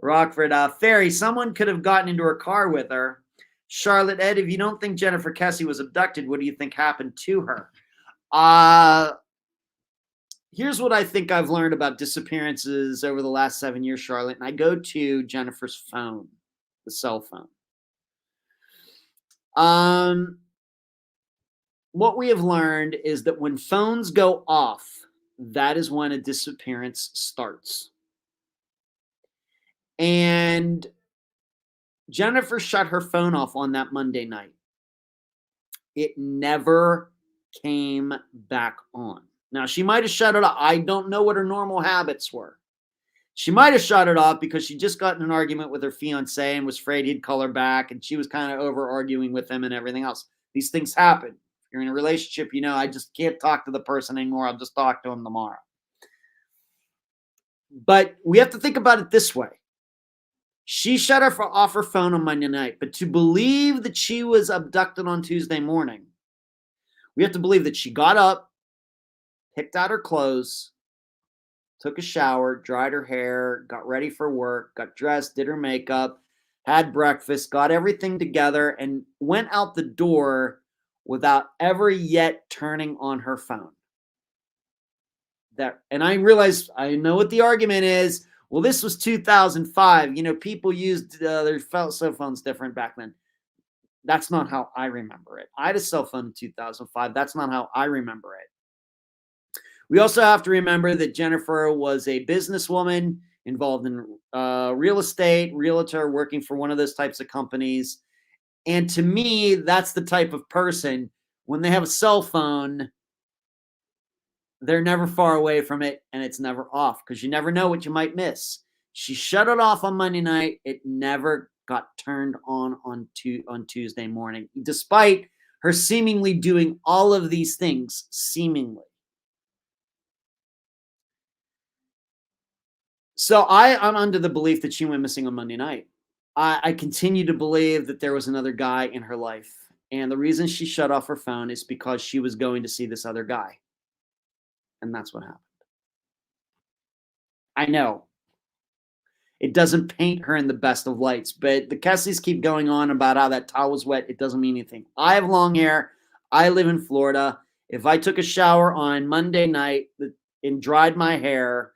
Rockford, Ferry, someone could have gotten into her car with her. Charlotte, Ed, if you don't think Jennifer Kessie was abducted, what do you think happened to her? Here's what I think I've learned about disappearances over the last 7 years, Charlotte. And I go to Jennifer's phone, the cell phone. Um, what we have learned is that when phones go off, that is when a disappearance starts. And Jennifer shut her phone off on that Monday night. It never came back on. Now, she might have shut it off. I don't know what her normal habits were. She might have shut it off because she just got in an argument with her fiance and was afraid he'd call her back, and she was kind of over arguing with him and everything else. These things happen. If you're in a relationship, I just can't talk to the person anymore. I'll just talk to him tomorrow. But we have to think about it this way. She shut off her phone on Monday night, but to believe that she was abducted on Tuesday morning, we have to believe that she got up, picked out her clothes, took a shower, dried her hair, got ready for work, got dressed, did her makeup, had breakfast, got everything together, and went out the door without ever yet turning on her phone. And I realize, I know what the argument is. Well, this was 2005. People used their cell phones different back then. That's not how I remember it. I had a cell phone in 2005. That's not how I remember it. We also have to remember that Jennifer was a businesswoman involved in real estate, realtor, working for one of those types of companies. And to me, that's the type of person, when they have a cell phone, they're never far away from it, and it's never off, because you never know what you might miss. She shut it off on Monday night. It never got turned on Tuesday morning, despite her seemingly doing all of these things, seemingly. So I'm under the belief that she went missing on Monday night. I continue to believe that there was another guy in her life. And the reason she shut off her phone is because she was going to see this other guy. And that's what happened. I know it doesn't paint her in the best of lights, but the Kessies keep going on about how that towel was wet. It doesn't mean anything. I have long hair. I live in Florida. If I took a shower on Monday night and dried my hair,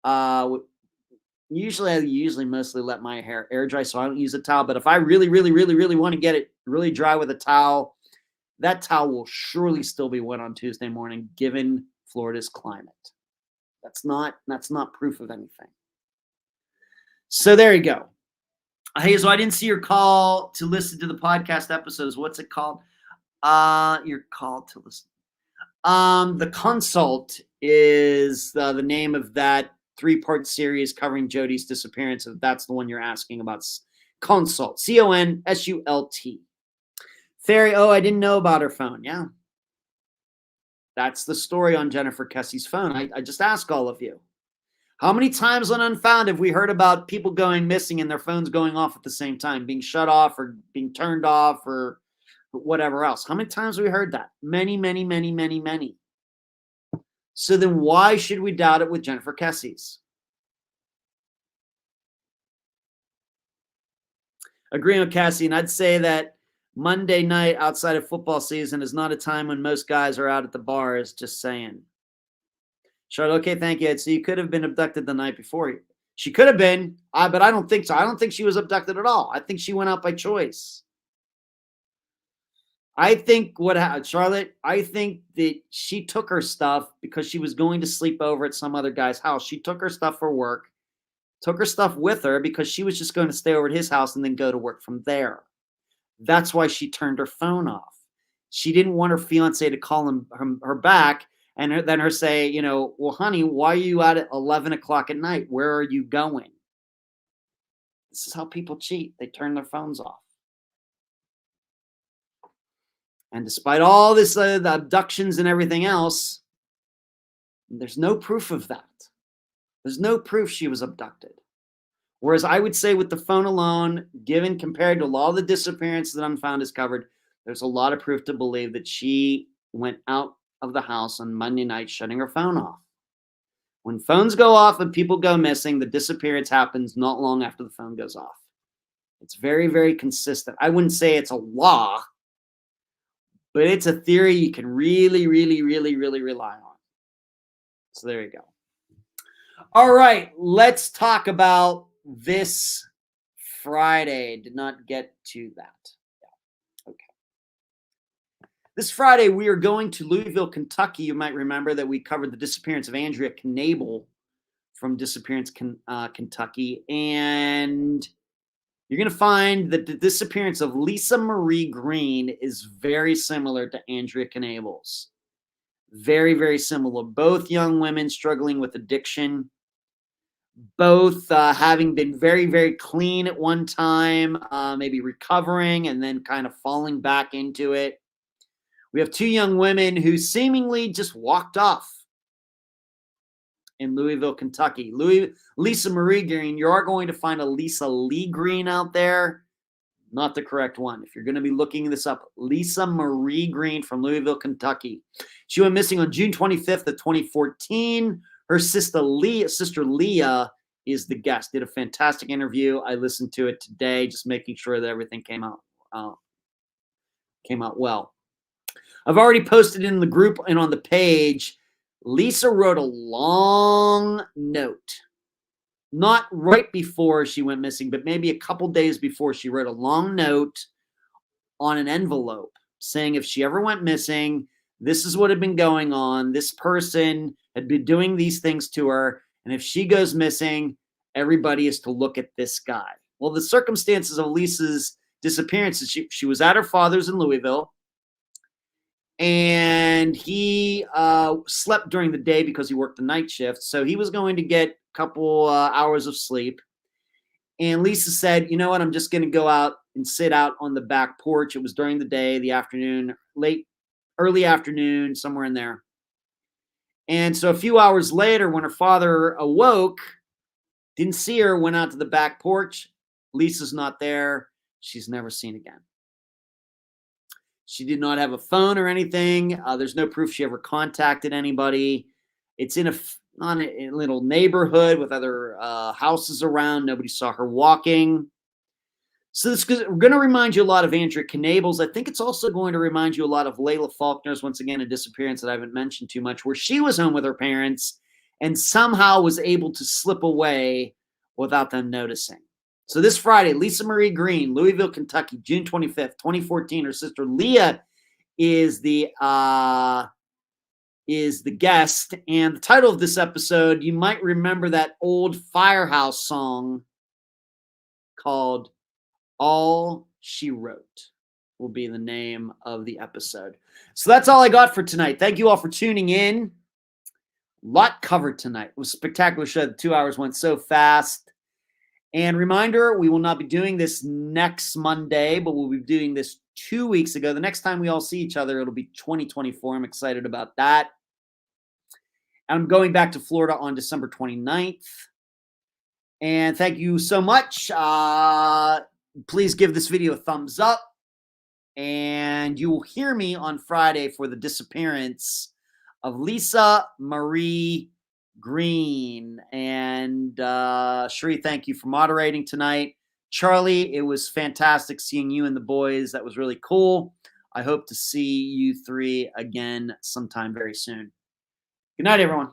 I usually mostly let my hair air dry, so I don't use a towel. But if I really, really, really, really want to get it really dry with a towel, that towel will surely still be wet on Tuesday morning, given Florida's climate. That's not proof of anything. So there you go. Hey, so I didn't see your call to listen to the podcast episodes. What's it called? Your call to listen. The Consult is the name of that 3-part series covering Jody's disappearance. If that's the one you're asking about. Consult. CONSULT. Fairy, I didn't know about her phone. Yeah. That's the story on Jennifer Kessie's phone. I just ask all of you. How many times on Unfound have we heard about people going missing and their phones going off at the same time, being shut off or being turned off or whatever else? How many times have we heard that? Many, many, many, many, many. So then why should we doubt it with Jennifer Kessie's? Agreeing with Cassie, and I'd say that Monday night outside of football season is not a time when most guys are out at the bars, just saying. Charlotte, okay, thank you. So you could have been abducted the night before. She could have been, but I don't think so. I don't think she was abducted at all. I think she went out by choice. I think Charlotte, I think that she took her stuff because she was going to sleep over at some other guy's house. She took her stuff for work, took her stuff with her because she was just going to stay over at his house and then go to work from there. That's why she turned her phone off. She didn't want her fiance to call her back and then her say, well, honey, why are you out at 11 o'clock at night? Where are you going? This is how people cheat. They turn their phones off. And despite all this, the abductions and everything else, there's no proof of that. There's no proof she was abducted. Whereas I would say with the phone alone, given compared to a lot of the disappearances that Unfound has covered, there's a lot of proof to believe that she went out of the house on Monday night, shutting her phone off. When phones go off and people go missing, the disappearance happens not long after the phone goes off. It's very, very consistent. I wouldn't say it's a law, but it's a theory you can really, really, really, really rely on. So there you go. All right, let's talk about this Friday. Did not get to that. Yeah. Okay. This Friday, we are going to Louisville, Kentucky. You might remember that we covered the disappearance of Andrea Knable from Disappearance, Kentucky. And you're going to find that the disappearance of Lisa Marie Green is very similar to Andrea Knable's. Very, very similar. Both young women struggling with addiction. Both having been very, very clean at one time, maybe recovering and then kind of falling back into it. We have two young women who seemingly just walked off in Louisville, Kentucky. Lisa Marie Green, you are going to find a Lisa Lee Green out there. Not the correct one. If you're going to be looking this up, Lisa Marie Green from Louisville, Kentucky. She went missing on June 25th of 2014. Her sister Leah is the guest. Did a fantastic interview. I listened to it today, just making sure that everything came out well. I've already posted in the group and on the page. Lisa wrote a long note, not right before she went missing, but maybe a couple days before. She wrote a long note on an envelope saying if she ever went missing, this is what had been going on. This person had been doing these things to her. And if she goes missing, everybody is to look at this guy. Well, the circumstances of Lisa's disappearance is she was at her father's in Louisville. And he slept during the day because he worked the night shift. So he was going to get a couple hours of sleep. And Lisa said, you know what, I'm just going to go out and sit out on the back porch. It was during the day, the afternoon, early afternoon, somewhere in there. And so a few hours later, when her father awoke, didn't see her, went out to the back porch. Lisa's not there. She's never seen again. She did not have a phone or anything. There's no proof she ever contacted anybody. It's in a little neighborhood with other houses around. Nobody saw her walking. So we're going to remind you a lot of Andrea Knable's. I think it's also going to remind you a lot of Layla Faulkner's, once again, a disappearance that I haven't mentioned too much, where she was home with her parents and somehow was able to slip away without them noticing. So this Friday, Lisa Marie Green, Louisville, Kentucky, June 25th, 2014. Her sister Leah is the guest. And the title of this episode, you might remember that old Firehouse song called All She Wrote will be the name of the episode. So that's all I got for tonight. Thank you all for tuning in. A lot covered tonight. It was a spectacular show. The 2 hours went so fast. And reminder, we will not be doing this next Monday, but we'll be doing this 2 weeks ago. The next time we all see each other, it'll be 2024. I'm excited about that. I'm going back to Florida on December 29th. And thank you so much. Please give this video a thumbs up. And you will hear me on Friday for the disappearance of Lisa Marie Green. And Sheree, thank you for moderating tonight. Charlie, it was fantastic seeing you and the boys. That was really cool. I hope to see you three again sometime very soon. Good night, everyone.